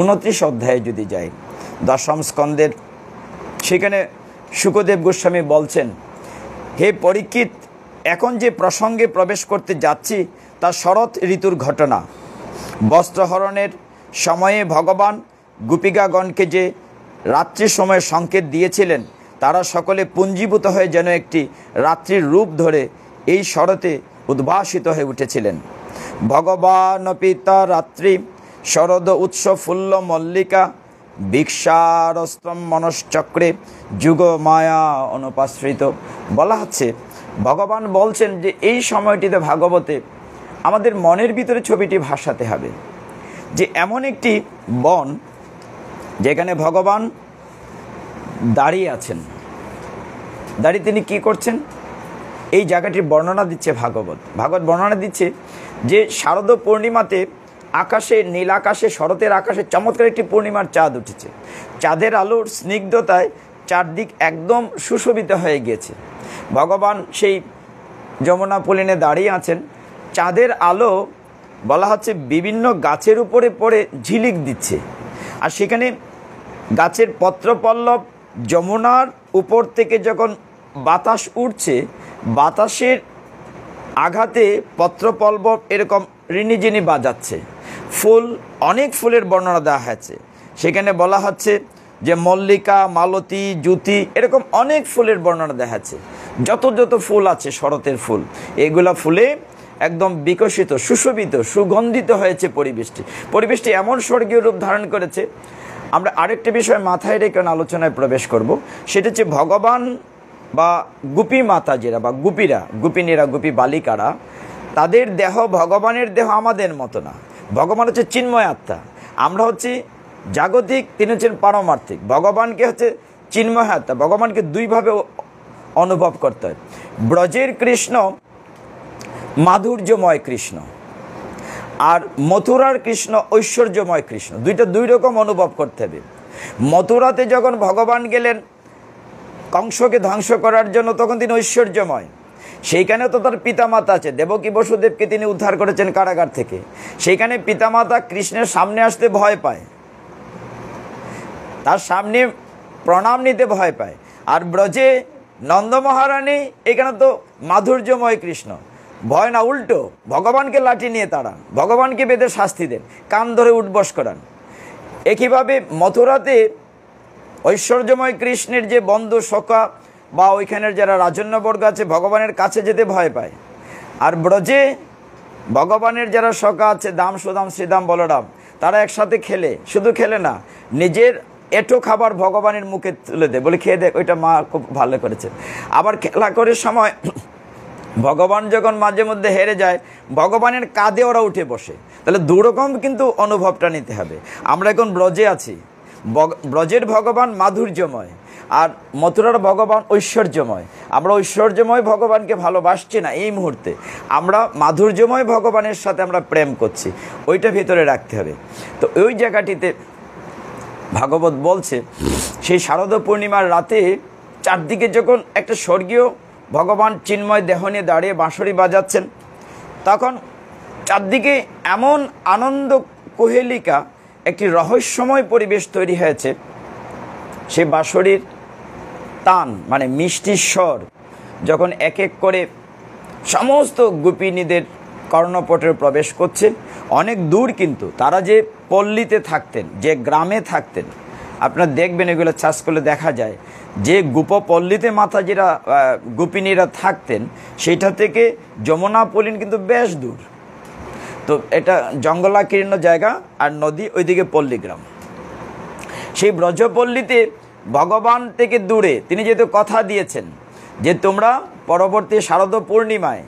29 অধ্যায়ে যদি যাই, দশম স্কন্ধের, সেখানে শুকদেব গোস্বামী বলছেন, হে পরীক্ষিত, এখন যে প্রসঙ্গে প্রবেশ করতে যাচ্ছি তা শরৎ ঋতুর ঘটনা। বস্ত্রহরণের সময়ে ভগবান গোপিকাগণকে যে রাত্রির সময় সংকেত দিয়েছিলেন, তারা সকলে পুঞ্জীভূত হয়ে যেন একটি রাত্রির রূপ ধরে এই শরতে উদ্ভাসিত হয়ে উঠেছিলেন। ভগবান পিতা রাত্রি শরদ উৎস ফুল্ল মল্লিকা ভিক্ষারস্তম মনশ্চক্রে যুগ মায়া অনুপাশ্রিত। বলা হচ্ছে, ভগবান বলছেন যে এই সময়টিতে ভাগবতে আমাদের মনের ভিতরে ছবিটি ভাসাতে হবে, যে এমন একটি বন যেখানে ভগবান দাঁড়িয়ে আছেন, দাঁড়িয়ে তিনি কি করছেন, এই জায়গাটির বর্ণনা দিচ্ছে ভাগবত বর্ণনা দিচ্ছে যে শারদ পূর্ণিমাতে আকাশে, নীল আকাশে, শরতের আকাশে চমৎকার একটি পূর্ণিমার চাঁদ উঠেছে। চাঁদের আলোর স্নিগ্ধতায় চারদিক একদম সুশোভিত হয়ে গিয়েছে। ভগবান সেই যমুনা পুলিনে দাঁড়িয়ে আছেন, চাঁদের আলো বলা হচ্ছে বিভিন্ন গাছের উপরে পড়ে ঝিলিক দিচ্ছে, আর সেখানে গাছের পত্রপল্লব যমুনার উপর থেকে যখন বাতাস উঠছে, বাতাসের আঘাতে পত্রপল্লব এরকম রিনিঝিনি বাজাচ্ছে। ফুল, অনেক ফুলের বর্ণনা দেওয়া হয়েছে, সেখানে বলা হচ্ছে যে মল্লিকা, মালতী, জ্যোতি, এরকম অনেক ফুলের বর্ণনা দেওয়া আছে। যত যত ফুল আছে শরতের ফুল, এগুলা ফুলে একদম বিকশিত, সুশোভিত, সুগন্ধিত হয়েছে পরিবেশটি এমন স্বর্গীয় রূপ ধারণ করেছে। আমরা আরেকটি বিষয় মাথায় রেখে আলোচনায় প্রবেশ করব, সেটা হচ্ছে ভগবান বা গোপী মাতাজিরা বা গোপিনীরা, গোপী বালিকারা, তাদের দেহ ভগবানের দেহ আমাদের মতো না। ভগবান হচ্ছে চিন্ময় আত্মা, আমরা হচ্ছি জাগতিক, তিনি হচ্ছেন পারমার্থিক। ভগবানকে হচ্ছে চিন্ময় আত্মা, ভগবানকে দুইভাবে অনুভব করতে হয়। ব্রজের কৃষ্ণ মাধুর্যময় কৃষ্ণ, আর মথুরার কৃষ্ণ ঐশ্বর্যময় কৃষ্ণ। দুই রকম অনুভব করতে হবে। মথুরাতে যখন ভগবান গেলেন কংসকে ধ্বংস করার জন্য, তখন তিনি ঐশ্বর্যময়। সেইখানে তো তার পিতামাতা আছে, দেবকী বসুদেবকে তিনি উদ্ধার করেছেন কারাগার থেকে। সেইখানে পিতামাতা কৃষ্ণের সামনে আসতে ভয় পায়, তার সামনে প্রণাম নিতে ভয় পায়। আর ব্রজে নন্দ মহারানী, এখানে তো মাধুর্যময় কৃষ্ণ, ভয় না, উল্টো ভগবানকে লাঠি নিয়ে তারা ভগবানকে বেঁধে শাস্তি দেন, কান ধরে উঠবস করান। একইভাবে মথুরাতে ঐশ্বর্যময় কৃষ্ণের যে বন্ধু সখা বা ওইখানের যারা রাজন্যবর্গ আছে, ভগবানের কাছে যেতে ভয় পায়। আর ব্রজে ভগবানের যারা সখা আছে, দাম, সুদাম, শ্রীদাম, বলরাম, তারা একসাথে খেলে, শুধু খেলে না, নিজের এঁটো খাবার ভগবানের মুখে তুলে দেয়, বলে খেয়ে দেখ, ওইটা মা খুব ভালো করেছে। আবার খেলা করার সময় ভগবান যখন মাঝে মধ্যে হেরে যায়, ভগবানের কাঁধে ওরা উঠে বসে। তাহলে দুরকম কিন্তু অনুভবটা নিতে হবে। আমরা এখন ব্রজে আছি, ব্রজের ভগবান মাধুর্যময়, আর মথুরার ভগবান ঐশ্বর্যময়। আমরা ঐশ্বর্যময় ভগবানকে ভালোবাসছি না এই মুহূর্তে, আমরা মাধুর্যময় ভগবানের সাথে আমরা প্রেম করছি, ওইটা ভিতরে রাখতে হবে। তো ওই জায়গাটিতে ভাগবত বলছে, সেই শারদ পূর্ণিমার রাতে চারদিকে যখন একটা স্বর্গীয় ভগবান চিন্ময় দেহ নিয়ে দাঁড়িয়ে বাঁশরি বাজাচ্ছেন, তখন চারদিকে এমন আনন্দ কোহেলিকা, একটি রহস্যময় পরিবেশ তৈরি হয়েছে। সে বাঁশরির তান মানে মিষ্টি স্বর যখন এক এক করে সমস্ত গোপিনীদের কর্ণপটে প্রবেশ করছে, অনেক দূর, কিন্তু তারা যে পল্লীতে থাকতেন, যে গ্রামে থাকতেন, আপনারা দেখবেন এগুলো চাষ করলে দেখা যায় যে গোপপল্লীতে মাতাজিরা, গোপিনীরা থাকতেন, সেইটা থেকে যমুনা পল্লী কিন্তু বেশ দূর। তো এটা জঙ্গলাকীর্ণ জায়গা, আর নদী, ওইদিকে পল্লীগ্রাম। সেই ব্রজপল্লীতে ভগবান থেকে দূরে তিনি যেহেতু কথা দিয়েছেন যে তোমরা পরবর্তী শারদ পূর্ণিমায়,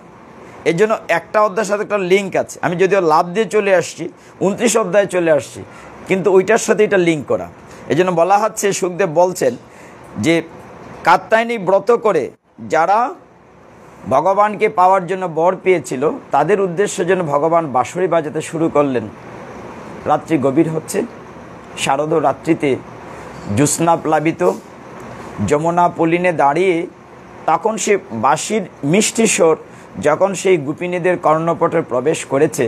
এর জন্য একটা অধ্যায়ের সাথে একটা লিঙ্ক আছে, আমি যদিও লাভ দিয়ে চলে আসছি, 29 অধ্যায়ে চলে আসছি, কিন্তু ওইটার সাথে এটা লিঙ্ক করা। এই জন্য বলা হচ্ছে, সুখদেব বলছেন যে কাত্যায়নী ব্রত করে যারা ভগবানকে পাওয়ার জন্য বর পেয়েছিল, তাদের উদ্দেশ্যের জন্য ভগবান বাঁশরি বাজাতে শুরু করলেন। রাত্রি গভীর হচ্ছে, শারদ রাত্রিতে জ্যোৎস্না প্লাবিত যমুনা পলিনে দাঁড়িয়ে তখন সে বাঁশির মিষ্টি স্বর যখন সেই গোপিনীদের কর্ণপটে প্রবেশ করেছে,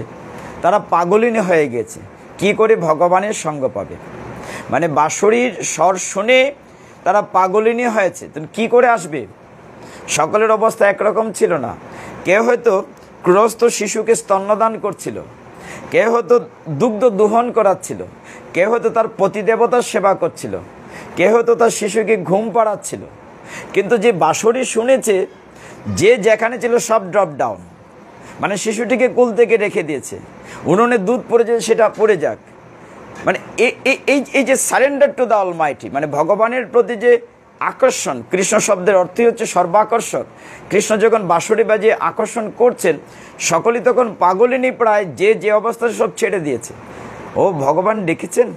তারা পাগলিনী হয়ে গেছে। কি করে ভগবানের সঙ্গ পাবে, মানে বাঁশরির স্বর শুনে তারা পাগলিনী হয়েছে। তো কি করে আসবে? সকলের অবস্থা একরকম ছিল না। কেউ হয়তো ক্রুরস্থ শিশুকে স্তন্যদান করছিল, কেউ হয়তো দুগ্ধ দোহন করাচ্ছিল, কেউ হয়তো তার পতিদেবতার সেবা করছিল, কেউ হয়তো তার শিশুকে ঘুম পাড়াচ্ছিল। কিন্তু যে বাঁশরি শুনেছে, যে যেখানে ছিল সব ড্রপ ডাউন, মানে শিশুটিকে কুল থেকে রেখে দিয়েছে, উনুনে দুধ পড়ে যায় সেটা পড়ে যাক। মানে এই যে সারেন্ডার টু দ্য অলমাইটি, মানে ভগবানের প্রতি যে আকর্ষণ, কৃষ্ণ শব্দের অর্থই হচ্ছে সর্বাকর্ষক। কৃষ্ণ যখন বাঁশরি বাজিয়ে আকর্ষণ করছেন, সকলেই তখন পাগলিনী প্রায়, যে অবস্থায় সব ছেড়ে দিয়েছে। ও ভগবান ডেকেছেন,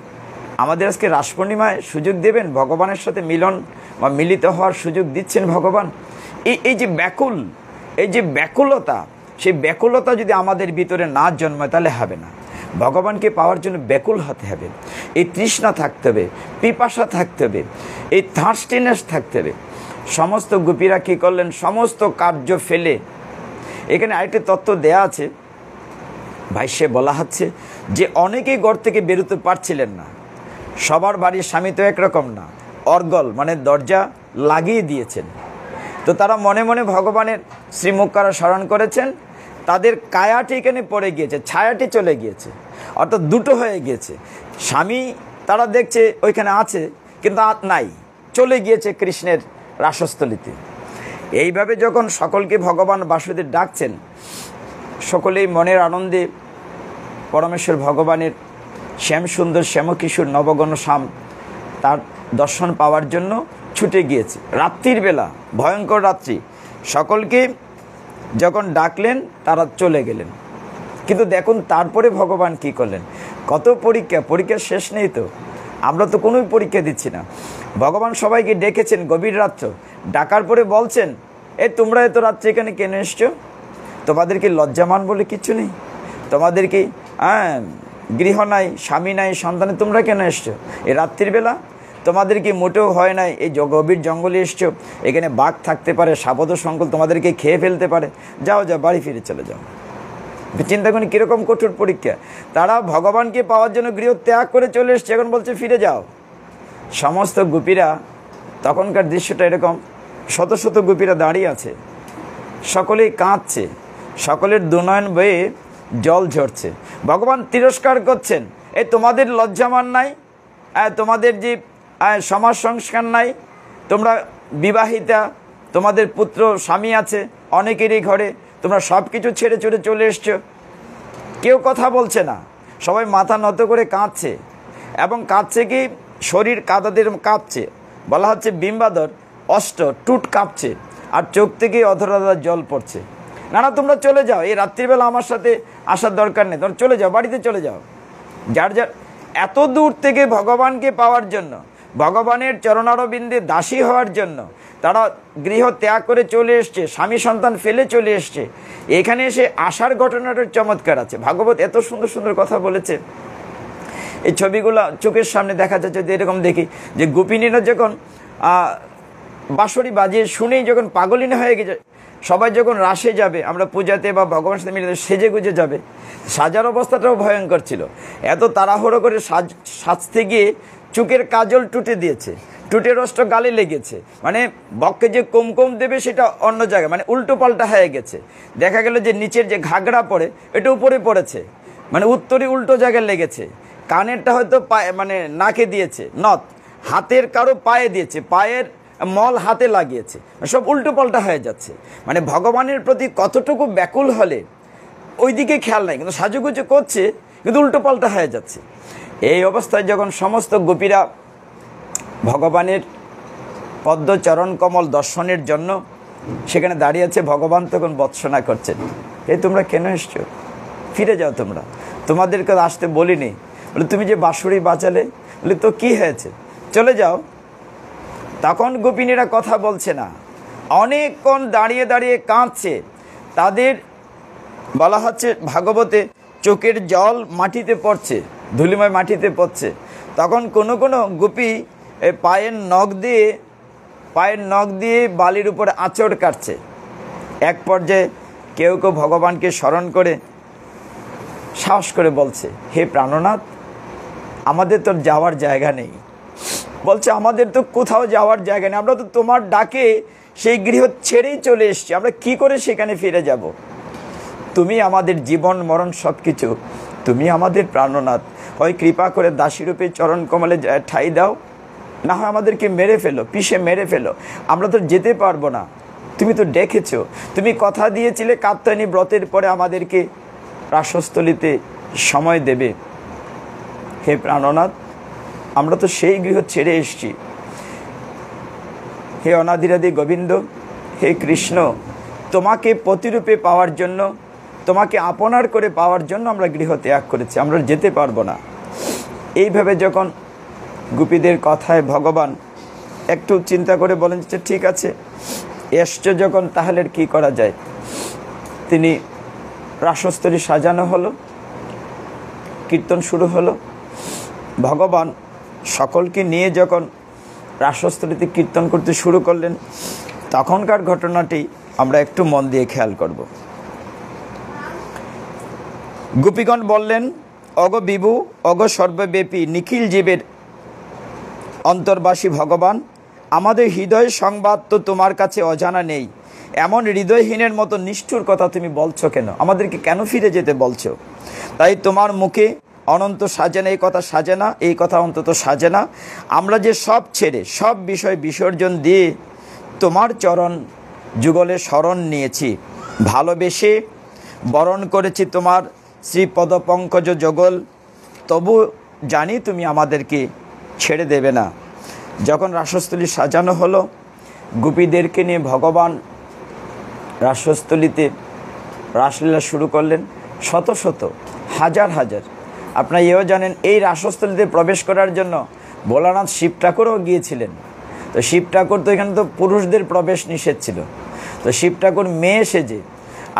আমাদের আজকে রাস পূর্ণিমায় সুযোগ দেবেন, ভগবানের সাথে মিলন বা মিলিত হওয়ার সুযোগ দিচ্ছেন ভগবান। এই যে ব্যাকুল, এই যে ব্যাকুলতা, সেই ব্যাকুলতা যদি আমাদের ভিতরে না জন্মায় তাহলে হবে না। ভগবানকে পাওয়ার জন্য ব্যাকুল হতে হবে, এই তৃষ্ণা থাকতে হবে, পিপাসা থাকতে হবে, এই থার্স্টিনেস থাকতে হবে। সমস্ত গোপীরা কী করলেন, সমস্ত কার্য ফেলে, এখানে আরেকটি তত্ত্ব দেয়া আছে, ভাষ্যে বলা হচ্ছে যে অনেকেই ঘর থেকে বেরোতে পারছিলেন না। সবার বাড়ির স্বামী তো একরকম না, অর্গল মানে দরজা লাগিয়ে দিয়েছেন। তো তারা মনে মনে ভগবানের শ্রীমুখকারা স্মরণ করেছেন, তাদের কায়াটি এখানে পড়ে গিয়েছে, ছায়াটি চলে গিয়েছে, অর্থাৎ দুটো হয়ে গিয়েছে। স্বামী তারা দেখছে ওইখানে আছে, কিন্তু নাই, চলে গিয়েছে কৃষ্ণের রাসস্থলিতে। এইভাবে যখন সকলকে ভগবান বাসুদেব ডাকছেন, সকলেই মনের আনন্দে পরমেশ্বর ভগবানের শ্যামসুন্দর শ্যামকিশোর নবগণ শ্যাম তার দর্শন পাওয়ার জন্য ছুটে গিয়েছে। রাত্রির বেলা, ভয়ঙ্কর রাত্রি, সকলকে যখন ডাকলেন তারা চলে গেলেন। কিন্তু দেখুন তারপরে ভগবান কি করলেন, কত পরীক্ষা শেষ নেই তো, আমরা তো কোনোই পরীক্ষা দিচ্ছি না। ভগবান সবাইকে ডেকেছেন গভীর রাত্র, ডাকার পরে বলছেন, তোমরা এত রাত্রে এখানে কেন এসছো? তোমাদের কি লজ্জামান বলে কিচ্ছু নেই? তোমাদের কি গৃহ নাই, স্বামী নাই, সন্তানে, তোমরা কেন এসছো এই রাত্রির বেলা? তোমাদের কি মোটেও হয় নাই এই গভীর জঙ্গলে এসছো? এখানে বাঘ থাকতে পারে, সাপদ সংকুল তোমাদেরকে খেয়ে ফেলতে পারে। যাও বাড়ি ফিরে চলে যাও। চিন্তা করেন কীরকম কঠোর পরীক্ষা। তারা ভগবানকে পাওয়ার জন্য গৃহ ত্যাগ করে চলে এসছে, এখন বলছে ফিরে যাও। সমস্ত গোপীরা, তখনকার দৃশ্যটা এরকম, শত শত গোপীরা দাঁড়িয়ে আছে, সকলেই কাঁদছে, সকলের দুনয়ন বয়ে জল ঝরছে। ভগবান তিরস্কার করছেন, তোমাদের লজ্জামান নাই, তোমাদের যে সমাজ সংস্কার নাই, তোমরা বিবাহিতা, তোমাদের পুত্র স্বামী আছে অনেকেরই ঘরে, তোমরা সব কিছু ছেড়ে ছুড়ে চলে এসছো। কেউ কথা বলছে না, সবাই মাথা নত করে কাঁদছে, এবং কাঁদছে কি শরীর কাদাদের কাঁপছে, বলা হচ্ছে বিম্বাদর অষ্ট টুট কাঁপছে, আর চোখ থেকে অধরাধর জল পড়ছে। না তোমরা চলে যাও, এই রাত্রিবেলা আমার সাথে আসার দরকার নেই, তোমরা চলে যাও, বাড়িতে চলে যাও। যার এত দূর থেকে ভগবানকে পাওয়ার জন্য, ভগবানের চরণারবিন্দে দাসী হওয়ার জন্য তারা গৃহ ত্যাগ করে চলে এসছে, স্বামী সন্তান ফেলে চলে এসছে। এখানে এসে আসার ঘটনাটার চমৎকার আছে। ভাগবত এত সুন্দর সুন্দর কথা বলেছে, এই ছবিগুলো চোখের সামনে দেখা যাচ্ছে। যে এরকম দেখি যে গোপিনীরা যখন বাঁশরি বাজিয়ে শুনেই যখন পাগলিনী হয়ে গেছে, সবাই যখন রাসে যাবে, আমরা পূজাতে বা ভগবানের সাথে মিলে সেজে গুজে যাবে, সাজার অবস্থাটাও ভয়ঙ্কর ছিল। এত তাড়াহুড়ো করে সাজতে গিয়ে চোখের কাজল টুটে দিয়েছে, টুটে রষ্ট গালে লেগেছে, মানে বক্ষে যে কুমকুম দেবে সেটা অন্য জায়গায়, মানে উল্টো পাল্টা হয়ে গেছে। দেখা গেল যে নিচের যে ঘাগড়া পড়ে এটা উপরে পড়েছে, মানে উত্তরে উল্টো জায়গায় লেগেছে। কানেরটা হয়তো পায়ে, মানে নাকে দিয়েছে নথ, হাতের কারো পায়ে দিয়েছে, পায়ের মল হাতে লাগিয়েছে, সব উল্টো পাল্টা হয়ে যাচ্ছে। মানে ভগবানের প্রতি কতটুকু ব্যাকুল হলে ওই দিকে খেয়াল নাই, কিন্তু সাজুগুজু করছে কিন্তু উল্টো পাল্টা হয়ে যাচ্ছে। এই অবস্থায় যখন সমস্ত গোপীরা ভগবানের পদ্মচরণ কমল দর্শনের জন্য সেখানে দাঁড়িয়ে আছে, ভগবান তখন বৎসনা করছেন, তোমরা কেন এসছো? ফিরে যাও তোমরা, তোমাদেরকে আসতে বলিনি। বলে তুমি যে বাঁশরি বাজালে, বলে তো কি হয়েছে, চলে যাও। তখন গোপিনীরা কথা বলছে না, অনেকক্ষণ দাঁড়িয়ে দাঁড়িয়ে কাঁদছে। তাদের বলা হচ্ছে ভাগবতে চোখের জল মাটিতে পড়ছে, ধুলিময় মাটিতে পড়ছে। তখন কোনো কোনো গোপী পায়ের নখ দিয়ে বালির উপরে আঁচড় কাটছে। এক পর্যায়ে কেউ কেউ ভগবানকে স্মরণ করে সাহস করে বলছে, হে প্রাণনাথ, আমাদের তো যাওয়ার জায়গা নেই। বলছে আমাদের তো কোথাও যাওয়ার জায়গা নেই, আমরা তো তোমার ডাকে সেই গৃহ ছেড়েই চলে এসেছি, আমরা কি করে সেখানে ফিরে যাব? তুমি আমাদের জীবন মরণ সব কিছু, তুমি আমাদের প্রাণনাথ, হয় কৃপা করে দাসীরূপে চরণ কমলে ঠাঁই দাও, না হয় আমাদেরকে মেরে ফেলো, পিষে মেরে ফেলো, আমরা তো যেতে পারবো না। তুমি তো ডেকেছো, তুমি কথা দিয়েছিলে কাত্যায়নী ব্রতের পরে আমাদেরকে রাসস্থলিতে সময় দেবে। হে প্রাণনাথ, আমরা তো সেই গৃহ ছেড়ে এসেছি। হে অনাদিরাদি গোবিন্দ, হে কৃষ্ণ, তোমাকে প্রতিরূপে পাওয়ার জন্য, তোমাকে আপনার করে পাওয়ার জন্য আমরা গৃহ ত্যাগ করেছি, আমরা যেতে পারবো না। এইভাবে যখন গোপীদের কথায় ভগবান একটু চিন্তা করে বলেন যে ঠিক আছে, এসছে যখন তাহলে কি করা যায়। তিনি রাসস্থলী সাজানো হলো, কীর্তন শুরু হলো। ভগবান সকলকে নিয়ে যখন রাসস্থলীতে কীর্তন করতে শুরু করলেন, তখনকার ঘটনাটি আমরা একটু মন দিয়ে খেয়াল করব। গোপীগণ বললেন, অগ বিভু, অগ সর্বব্যাপী, নিখিল জীবের অন্তর্বাসী ভগবান, আমাদের হৃদয় সংবাদ তো তোমার কাছে অজানা নেই। এমন হৃদয়হীনের মতো নিষ্ঠুর কথা তুমি বলছো কেন? আমাদেরকে কেন ফিরে যেতে বলছো? তাই তোমার মুখে অনন্ত সাজে না, এই কথা সাজে না, এই কথা অন্তত সাজে না। আমরা যে সব ছেড়ে, সব বিষয় বিসর্জন দিয়ে তোমার চরণ যুগলে শরণ নিয়েছি, ভালোবেসে বরণ করেছি তোমার শ্রীপদ পঙ্কজ যুগল, তবু জানি তুমি আমাদেরকে ছেড়ে দেবে না। যখন রাসস্থলী সাজানো হলো, গোপীদেরকে নিয়ে ভগবান রাসস্থলীতে রাসলীলা শুরু করলেন। শত শত, হাজার হাজার, আপনারা এও জানেন এই রাসস্থলীতে প্রবেশ করার জন্য ভোলানাথ শিব ঠাকুরও গিয়েছিলেন। তো শিব ঠাকুর তো এখানে তো পুরুষদের প্রবেশ নিষেধ ছিল। তো শিব ঠাকুর মেয়ে সেজে,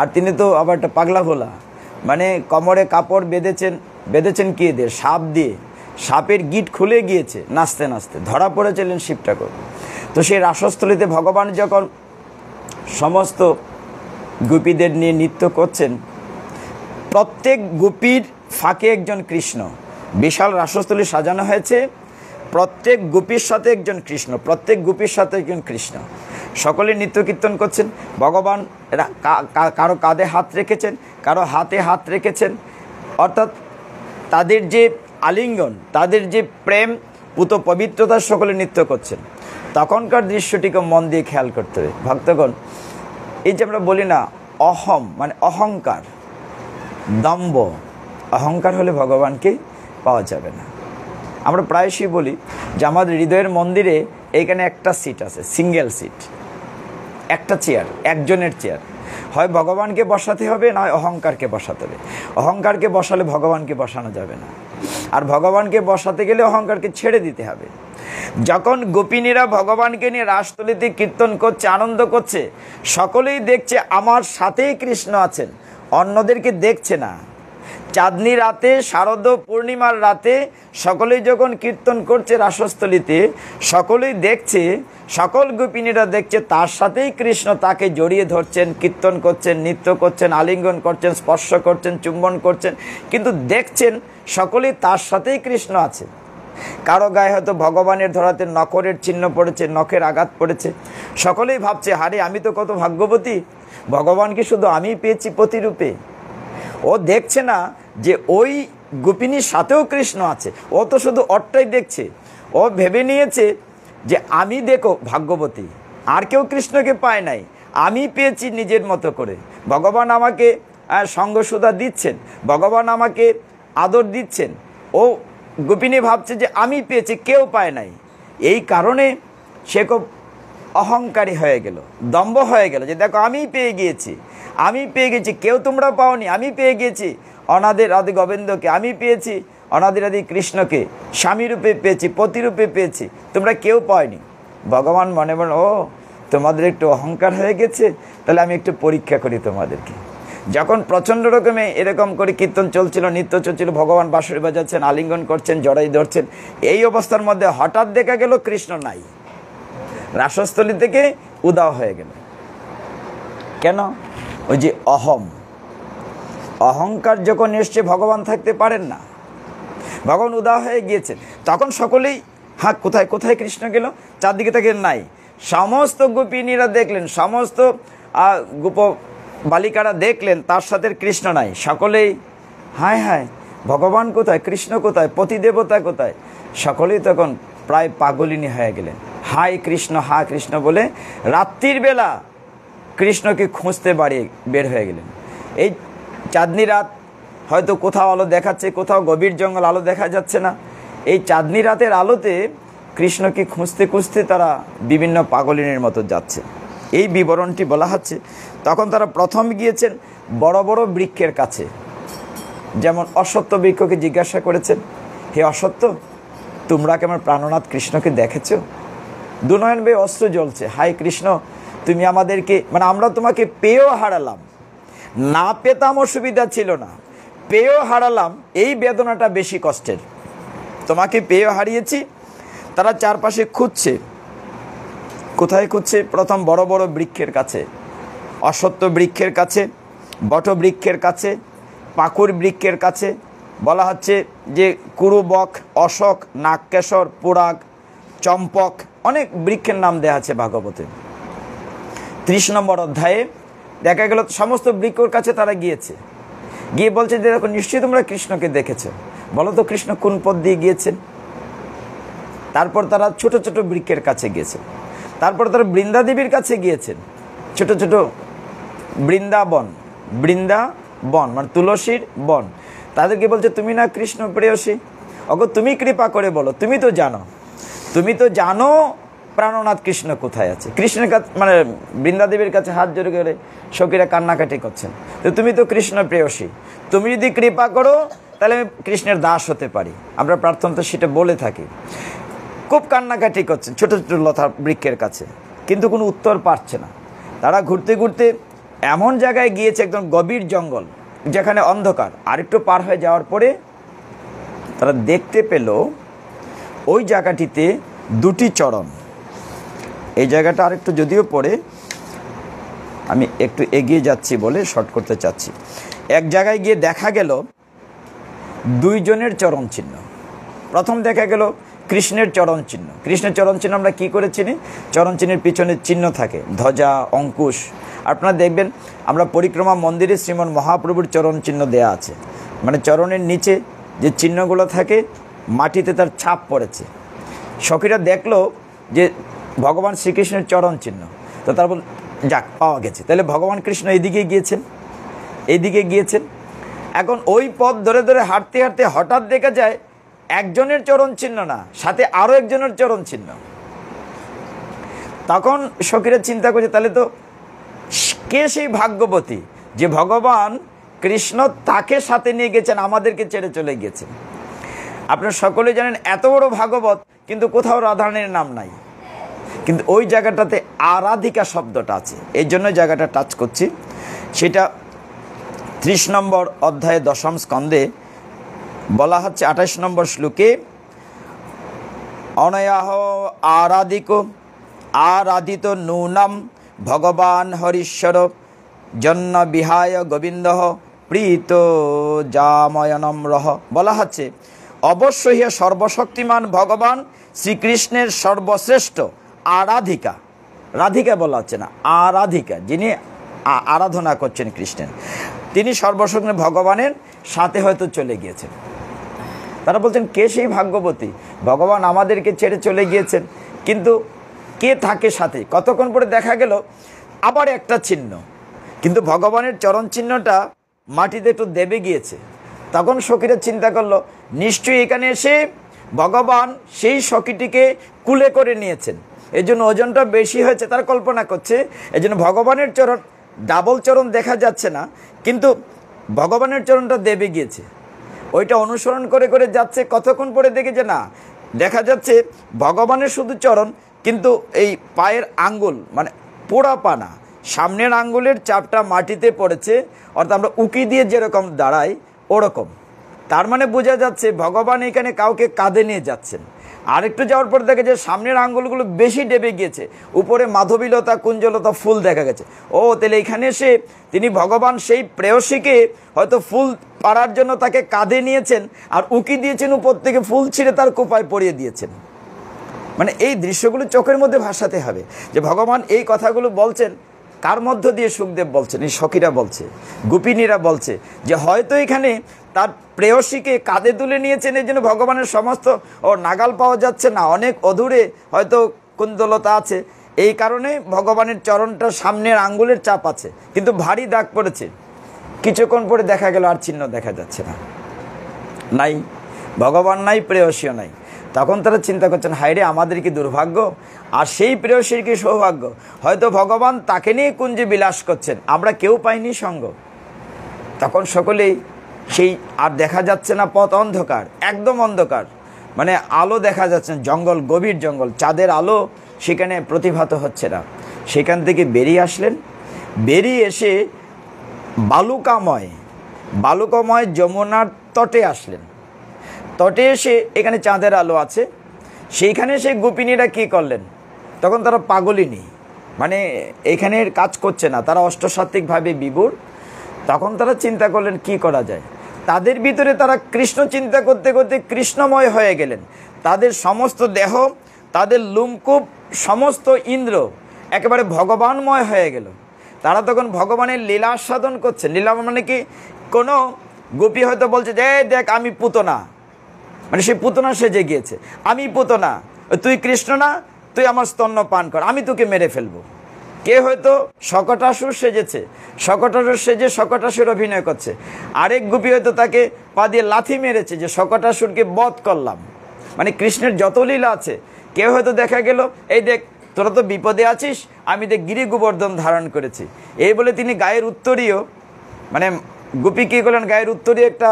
আর তিনি তো আবার একটা পাগলা ভোলা, মানে কোমরে কাপড় বেঁধেছেন কি দিয়ে? সাপ দিয়ে। সাপের গিট খুলে গিয়েছে, নাচতে নাচতে ধরা পড়েছিলেন শিব ঠাকুর। তো সেই রাসস্থলীতে ভগবান যখন সমস্ত গোপীদের নিয়ে নৃত্য করছেন, প্রত্যেক গোপীর ফাঁকে একজন কৃষ্ণ। বিশাল রাসস্থলী সাজানো হয়েছে, প্রত্যেক গোপীর সাথে একজন কৃষ্ণ, প্রত্যেক গোপীর সাথে একজন কৃষ্ণ। সকলে নৃত্য কীর্তন করছেন। ভগবান কারো কাঁধে হাত রেখেছেন, কারো হাতে হাত রেখেছেন, অর্থাৎ তাদের যে আলিঙ্গন, তাদের যে প্রেম, পুত পবিত্রতার সকলে নৃত্য করছেন। তখনকার দৃশ্যটিকে মন দিয়ে খেয়াল করতে হবে ভক্তগণ। এই যে আমরা বলি না অহম, মানে অহংকার, দম্ভ, অহংকার হলে ভগবানকে পাওয়া যাবে না। আমরা প্রায়শই বলি যে আমাদের হৃদয়ের মন্দিরে এইখানে একটা সিট আছে, সিঙ্গেল সিট, একটা চেয়ার, একজনের চেয়ার। হয় ভগবানকে বসাতে হবে, নয় অহংকারকে বসাতে হবে। অহংকারকে বসালে ভগবানকে বসানো যাবে না, আর ভগবানকে বসাতে গেলে অহংকারকে ছেড়ে দিতে হবে। যখন গোপিনীরা ভগবানকে নিয়ে রাসস্থলীতে কীর্তন করছে, আনন্দ করছে, সকলেই দেখছে আমার সাথেই কৃষ্ণ আছেন, অন্যদেরকে দেখছে না। চাঁদনি রাতে, শারদ পূর্ণিমার রাতে সকলেই যখন কীর্তন করছে রাসস্থলীতে, সকলেই দেখছে, সকল গোপিনীরা দেখছে তার সাথেই কৃষ্ণ, তাকে জড়িয়ে ধরছেন, কীর্তন করছেন, নৃত্য করছেন, আলিঙ্গন করছেন, স্পর্শ করছেন, চুম্বন করছেন, কিন্তু দেখছেন সকলেই তার সাথেই কৃষ্ণ আছে। কারো গায়ে হয়তো ভগবানের ধরাতে নখরের চিহ্ন পড়েছে, নখের আঘাত পড়েছে। সকলেই ভাবছে, হারে আমি তো কত ভাগ্যবতী, ভগবানকে শুধু আমিই পেয়েছি প্রতিরূপে। ও দেখছে না যে ওই গোপিনীর সাথেও কৃষ্ণ আছে, ও তো শুধু ওরটাই দেখছে। ও ভেবে নিয়েছে যে আমি দেখো ভাগ্যবতী, আর কেউ কৃষ্ণকে পায় নাই, আমি পেয়েছি নিজের মতো করে। ভগবান আমাকে সঙ্গসুধা দিচ্ছেন, ভগবান আমাকে আদর দিচ্ছেন। ও গোপিনী ভাবছে যে আমি পেয়েছি, কেউ পায় নাই। এই কারণে সে খুব অহংকারী হয়ে গেল, দম্ভ হয়ে গেল, যে দেখো আমি পেয়ে গিয়েছি, আমি পেয়ে গেছি, কেউ তোমরা পাওনি, আমি পেয়ে গেছি। অনাদি আদি গোবিন্দকে আমি পেয়েছি, অনাদির আদি কৃষ্ণকে স্বামীরূপে পেয়েছি, পতিরূপে পেয়েছি, তোমরা কেউ পাওনি। ভগবান মনে মনে, ও তোমাদের একটু অহংকার হয়ে গেছে, তাহলে আমি একটু পরীক্ষা করি তোমাদেরকে। যখন প্রচণ্ড রকমে এরকম করে কীর্তন চলছিল, নৃত্য চলছিল, ভগবান বাঁশরি বাজাচ্ছেন, আলিঙ্গন করছেন, জড়াই ধরছেন, এই অবস্থার মধ্যে হঠাৎ দেখা গেল কৃষ্ণ নাই, রাসস্থলী থেকে উদাও হয়ে গেল। কেন? ওই যে অহংকার যখন এসছে, ভগবান থাকতে পারেন না, ভগবান উদাও হয়ে গিয়েছেন। তখন সকলেই হ্যাঁ কোথায় কোথায় কৃষ্ণ গেল, চারদিকে তাকে নাই। সমস্ত গোপিনীরা দেখলেন, সমস্ত গোপ বালিকারা দেখলেন তার সাথে কৃষ্ণ নাই। সকলেই হায় হায়, ভগবান কোথায়, কৃষ্ণ কোথায়, পতিদেবতা কোথায়? সকলেই তখন প্রায় পাগলিনী হয়ে গেলেন। হায় কৃষ্ণ, হা কৃষ্ণ বলে রাত্রির বেলা কৃষ্ণকে খুঁজতে বের হয়ে গেলেন। এই চাঁদনি রাত, হয়তো কোথাও আলো দেখাচ্ছে, কোথাও গভীর জঙ্গল, আলো দেখা যাচ্ছে না। এই চাঁদনি রাতের আলোতে কৃষ্ণকে খুঁজতে খুঁজতে তারা বিভিন্ন পাগলিনীর মতো যাচ্ছে, এই বিবরণটি বলা হচ্ছে। তখন তারা প্রথম গিয়েছেন বড় বড় বৃক্ষের কাছে, যেমন অশ্বত্থ বৃক্ষকে জিজ্ঞাসা করেছেন, হে অশ্বত্থ, তোমরা কি আমার প্রাণনাথ কৃষ্ণকে দেখেছো? দুনয়ন বেয়ে অস্ত্র জ্বলছে, হাই কৃষ্ণ তুমি আমাদেরকে, মানে আমরা তোমাকে পেয়েও হারালাম, না পেতাম অসুবিধা ছিল না, পেয়েও হারালাম এই বেদনাটা বেশি কষ্টের। তোমাকে পেয়েও হারিয়েছি। তারা চারপাশে খুঁজছে। কোথায় খুঁজছে? প্রথম বড় বড় বৃক্ষের কাছে, অশ্বত্থ বৃক্ষের কাছে, বট বৃক্ষের কাছে, পাকুর বৃক্ষের কাছে, বলা হচ্ছে যে কুরুবক, অশোক, নাগকেশর, পুরাগ, চম্পক, অনেক বৃক্ষের নাম দেওয়া আছে ভাগবতে। 30 নম্বর অধ্যায়ে দেখা গেল সমস্ত বৃক্ষর কাছে তারা গিয়েছে, গিয়ে বলছে যে দেখো নিশ্চয়ই তোমরা কৃষ্ণকে দেখেছো, বলো তো কৃষ্ণ কোন পথ দিয়ে গিয়েছেন। তারপর তারা ছোট ছোট বৃক্ষের কাছে গিয়েছে, তারপর তারা বৃন্দাদেবীর কাছে গিয়েছেন, ছোট ছোট বৃন্দাবন, বৃন্দাবন মানে তুলসীর বন। তাদেরকে বলছে তুমি না কৃষ্ণ প্রেয়সী, অগো তুমি কৃপা করে বলো, তুমি তো জানো প্রাণনাথ কৃষ্ণ কোথায় আছে। কৃষ্ণের কাছে মানে বৃন্দাদেবীর কাছে হাত জোড়ে করে সখীরা কান্নাকাটি করছেন, তো তুমি তো কৃষ্ণ প্রেয়সী, তুমি যদি কৃপা করো তাহলে আমি কৃষ্ণের দাস হতে পারি। আমরা প্রার্থনা তো সেটা বলে থাকি। খুব কান্নাকাটি করছেন ছোট ছোট লতা বৃক্ষের কাছে, কিন্তু কোনো উত্তর পাচ্ছে না। তারা ঘুরতে ঘুরতে এমন জায়গায় গিয়েছে, একদম গভীর জঙ্গল, যেখানে অন্ধকার। আরেকটু পার হয়ে যাওয়ার পরে তারা দেখতে পেল ওই জায়গাটিতে দুটি চরণ। এই জায়গাটা আরেকটু যদিও পরে আমি একটু এগিয়ে যাচ্ছি বলে শর্ট করতে চাচ্ছি। এক জায়গায় গিয়ে দেখা গেল দুইজনের চরণ চিহ্ন। প্রথম দেখা গেল কৃষ্ণের চরণ চিহ্ন। কৃষ্ণের চরণ চিহ্ন আমরা কী করে চিনি? চরণ চিহ্নের পিছনে চিহ্ন থাকে, ধ্বজা, অঙ্কুশ। আপনারা দেখবেন আমরা পরিক্রমা মন্দিরে শ্রীমন মহাপ্রভুর চরণ চিহ্ন দেয়া আছে, মানে চরণের নিচে যে চিহ্নগুলো থাকে মাটিতে তার ছাপ পড়েছে। সখীরা দেখলো যে ভগবান শ্রীকৃষ্ণের চরণ চিহ্ন, তো তারপর যাক পাওয়া গেছে, তাহলে ভগবান কৃষ্ণ এইদিকে গিয়েছেন। এখন ওই পথ ধরে ধরে হাঁটতে হাঁটতে হঠাৎ দেখা যায় একজনের চরণ চিহ্ন না, সাথে আরও একজনের চরণ চিহ্ন। তখন সখীরা চিন্তা করছে তাহলে তো কে সেই ভাগ্যবতী যে ভগবান কৃষ্ণ তাকে সাথে নিয়ে গেছেন, আমাদেরকে ছেড়ে চলে গেছেন। আপনারা সকলে জানেন এত বড় ভাগবত, কিন্তু কোথাও রাধারানীর নাম নাই, কিন্তু ওই জায়গাটাতে আরাধিকা শব্দটা আছে। এই জন্য জায়গাটা টাচ করছি। সেটা 30 নম্বর অধ্যায়ে 10ম স্কন্ধে বলা হচ্ছে 28 নম্বর শ্লোকে, অনয়াহ আরাধিত নূনম ভগবান হরিশ্বর জন্য বিহায় গোবিন্দ প্রীত জাময়নম রহ। বলা হচ্ছে অবশ্যই সর্বশক্তিমান ভগবান শ্রীকৃষ্ণের সর্বশ্রেষ্ঠ আরাধিকা, রাধিকা বলা হচ্ছে না, আরাধিকা, যিনি আরাধনা করছেন কৃষ্ণের, তিনি সর্বশক্তি ভগবানের সাথে হয়তো চলে গিয়েছেন। তারা বলছেন কে সেই ভাগ্যবতী? ভগবান আমাদেরকে ছেড়ে চলে গিয়েছেন, কিন্তু কে থাকে সাথে? কতক্ষণ পরে দেখা গেল আবার একটা চিহ্ন, কিন্তু ভগবানের চরণ চিহ্নটা মাটিতে একটু দেবে গিয়েছে। তখন সখীরা চিন্তা করলো নিশ্চয়ই এখানে এসে ভগবান সেই সখীটিকে কুলে করে নিয়েছেন, এই জন্য ওজনটা বেশি হয়েছে। তার কল্পনা করছে এই জন্য ভগবানের চরণ, ডাবল চরণ দেখা যাচ্ছে না, কিন্তু ভগবানের চরণটা দেবে গিয়েছে। ওইটা অনুসরণ করে করে যাচ্ছে, কতক্ষণ পরে দেখেছে না দেখা যাচ্ছে ভগবানের শুধু চরণ, কিন্তু এই পায়ের আঙ্গুল মানে পোড়া পানা, সামনের আঙ্গুলের চাপটা মাটিতে পড়েছে, অর্থাৎ আমরা উকি দিয়ে যেরকম দাঁড়াই ওরকম। তার মানে বোঝা যাচ্ছে ভগবান এখানে কাউকে কাঁধে নিয়ে যাচ্ছেন। আরেকটু যাওয়ার পর দেখা যায় সামনের আঙ্গুলগুলো বেশি ডেবে গিয়েছে, উপরে মাধবীলতা, কুঞ্জলতা, ফুল দেখা গেছে। ও তাহলে এখানে এসে তিনি ভগবান সেই প্রেয়সীকে হয়তো ফুল পাড়ার জন্য তাকে কাঁধে নিয়েছেন, আর উকি দিয়েছেন, উপর থেকে ফুল ছিঁড়ে তার কোপায় পরিয়ে দিয়েছেন। মানে এই দৃশ্যগুলো চোখের মধ্যে ভাসাতে হবে যে ভগবান এই কথাগুলো বলছেন কার মধ্য দিয়ে? সুখদেব বলছেন, এই সখীরা বলছে, গোপিনীরা বলছে যে হয়তো এখানে তার প্রেয়সীকে কাঁধে তুলে নিয়েছেন, এই জন্য ভগবানের সমস্ত নাগাল পাওয়া যাচ্ছে না, অনেক অদূরে হয়তো কুন্দলতা আছে, এই কারণে ভগবানের চরণটা সামনের আঙ্গুলের চাপ আছে, কিন্তু ভারী দাগ পড়েছে। কিছুক্ষণ পরে দেখা গেল আর চিহ্ন দেখা যাচ্ছে না, নাই ভগবান, নাই প্রেয়সীও নাই। তখন তারা চিন্তা করছেন হায়রে আমাদের কি দুর্ভাগ্য, আর সেই প্রেয়সীর কি সৌভাগ্য, হয়তো ভগবান তাকে নিয়ে কুঞ্জে বিলাস করছেন, আমরা কেউ পাইনি সঙ্গ। তখন সকলেই সেই আর দেখা যাচ্ছে না, পথ অন্ধকার, একদম অন্ধকার। মানে আলো দেখা যাচ্ছে না, জঙ্গল, গভীর জঙ্গল, চাঁদের আলো সেখানে প্রতিভাত হচ্ছে না। সেখান থেকে বেরিয়ে আসলেন, বেরিয়ে এসে বালুকাময় যমুনার তটে আসলেন। তটে এসে এখানে চাঁদের আলো আছে, সেইখানে সেই গোপিনীরা কী করলেন, তখন তারা পাগলিনী, মানে এখানের কাজ করছে না, তারা অষ্টসাত্ত্বিকভাবে বিভোর। তখন তারা চিন্তা করলেন কি করা যায়। তাদের ভিতরে তারা কৃষ্ণ চিন্তা করতে করতে কৃষ্ণময় হয়ে গেলেন। তাদের সমস্ত দেহ, তাদের লোমকূপ, সমস্ত ইন্দ্র একেবারে ভগবানময় হয়ে গেল। তারা তখন ভগবানের লীলা সাধন করছে। লীলা মানে কি, কোনো গোপী হয়তো বলছে যে দেখ আমি পুতনা, মানে সে পুতনা সেজে গিয়েছে, আমি পুতনা, তুই কৃষ্ণ না, তুই আমার স্তন্য পান কর, আমি তোকে মেরে ফেলবো। কে হয়তো শকটাসুর সেজেছে, শকটাসুর সেজে শকটাসুর অভিনয় করছে। আরেক গোপী হয়তো তাকে পা দিয়ে লাথি মেরেছে যে শকটাসুরকে বধ করলাম। মানে কৃষ্ণের যত লীলা আছে, কেউ হয়তো দেখা গেল এই দেখ তোরা তো বিপদে আছিস, আমি দেখ গিরি গোবর্ধন ধারণ করেছি, এই বলে তিনি গায়ের উত্তরীয়, মানে গোপী কী করলেন, গায়ের উত্তরীয় একটা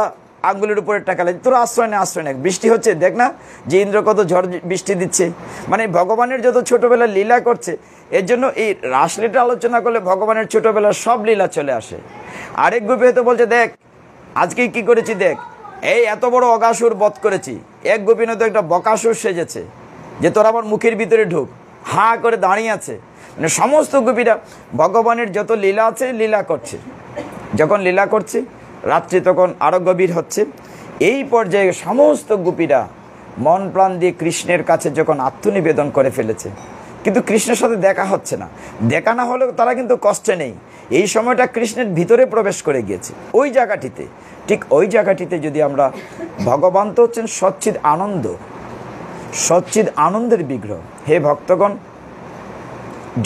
আঙ্গুলের উপরে টাকা লাগে, তোরা আশ্রয় নেই, বৃষ্টি হচ্ছে দেখ না যে ইন্দ্র কত ঝড় বৃষ্টি দিচ্ছে। মানে ভগবানের যত ছোটোবেলা লীলা করছে, এর জন্য এই রাসলীলা আলোচনা করলে ভগবানের ছোটোবেলার সব লীলা চলে আসে। আরেক গোপী হয়তো বলছে দেখ আজকে কি করেছি, দেখ এই এত বড় অগাসুর বধ করেছি। এক গোপী নয়তো একটা বকাসুর সেজেছে যে তোরা আমার মুখের ভিতরে ঢুক, হাঁ করে দাঁড়িয়ে আছে। মানে সমস্ত গোপীরা ভগবানের যত লীলা আছে লীলা করছে। যখন লীলা করছে, রাত্রি তখন আরও গভীর হচ্ছে। এই পর্যায়ে সমস্ত গোপীরা মন প্রাণ দিয়ে কৃষ্ণের কাছে যখন আত্মনিবেদন করে ফেলেছে, কিন্তু কৃষ্ণের সাথে দেখা হচ্ছে না। দেখা না হলেও তারা কিন্তু কষ্টে নেই। এই সময়টা কৃষ্ণের ভিতরে প্রবেশ করে গিয়েছে ওই জায়গাটিতে। ঠিক ওই জায়গাটিতে যদি আমরা, ভগবান তো হচ্ছেন সচ্চিদ আনন্দ, সচ্চিদ আনন্দের বিগ্রহ। হে ভক্তগণ,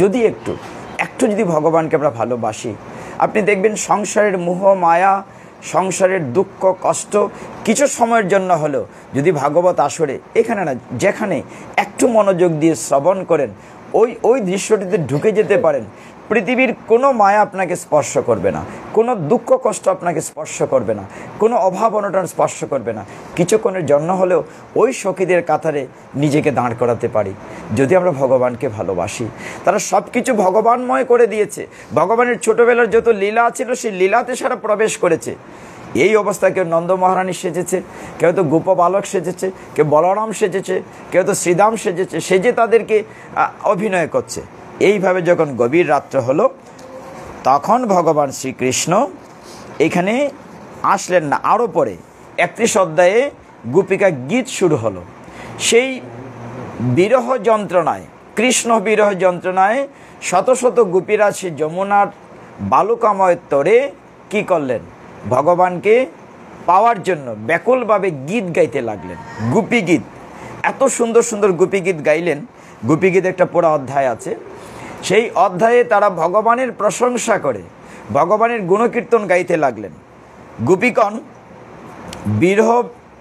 যদি একটু যদি ভগবানকে আমরা ভালোবাসি, আপনি দেখবেন সংসারের মোহ মায়া, সংসারের দুঃখ কষ্ট কিছু সময়ের জন্য হলেও যদি ভাগবত আসরে এখানে না যেখানে একটু মনোযোগ দিয়ে শ্রবণ করেন, ওই দৃশ্যটিতে ঢুকে যেতে পারেন, পৃথিবীর কোনো মায়া আপনাকে স্পর্শ করবে না, কোনো দুঃখ কষ্ট আপনাকে স্পর্শ করবে না, কোনো অভাব অনটন স্পর্শ করবে না। কিছুক্ষণের জন্য হলেও ওই সখীদের কাতারে নিজেকে দাঁড় করাতে পারি যদি আমরা ভগবানকে ভালোবাসি। তারা সব কিছু ভগবানময় করে দিয়েছে। ভগবানের ছোটোবেলার যত লীলা ছিল সেই লীলাতে সারা প্রবেশ করেছে। এই অবস্থায় কেউ নন্দ মহারানী সেজেছে, কেউ তো গোপ বালক সেজেছে, কেউ বলরাম সেজেছে, কেউ তো শ্রীদাম সেজেছে, সেজে তাদেরকে অভিনয় করছে। এইভাবে যখন গভীর রাত্র হলো, তখন ভগবান শ্রীকৃষ্ণ এখানে আসলেন না। আরও পরে 31 অধ্যায়ে গোপিকা গীত শুরু হলো। সেই বিরহ যন্ত্রণায়, কৃষ্ণ বিরহ যন্ত্রণায় শত শত গোপীরা সে যমুনার বালুকাময় তরে কী করলেন, ভগবানকে পাওয়ার জন্য ব্যাকুলভাবে গীত গাইতে লাগলেন। গোপী গীত, এত সুন্দর সুন্দর গোপী গীত গাইলেন। গোপী গীত একটা পুরো অধ্যায় আছে। সেই অধ্যায়ে তারা ভগবানের প্রশংসা করে ভগবানের গুণকীর্তন গাইতে লাগলেন। গোপীগণ বিরহ,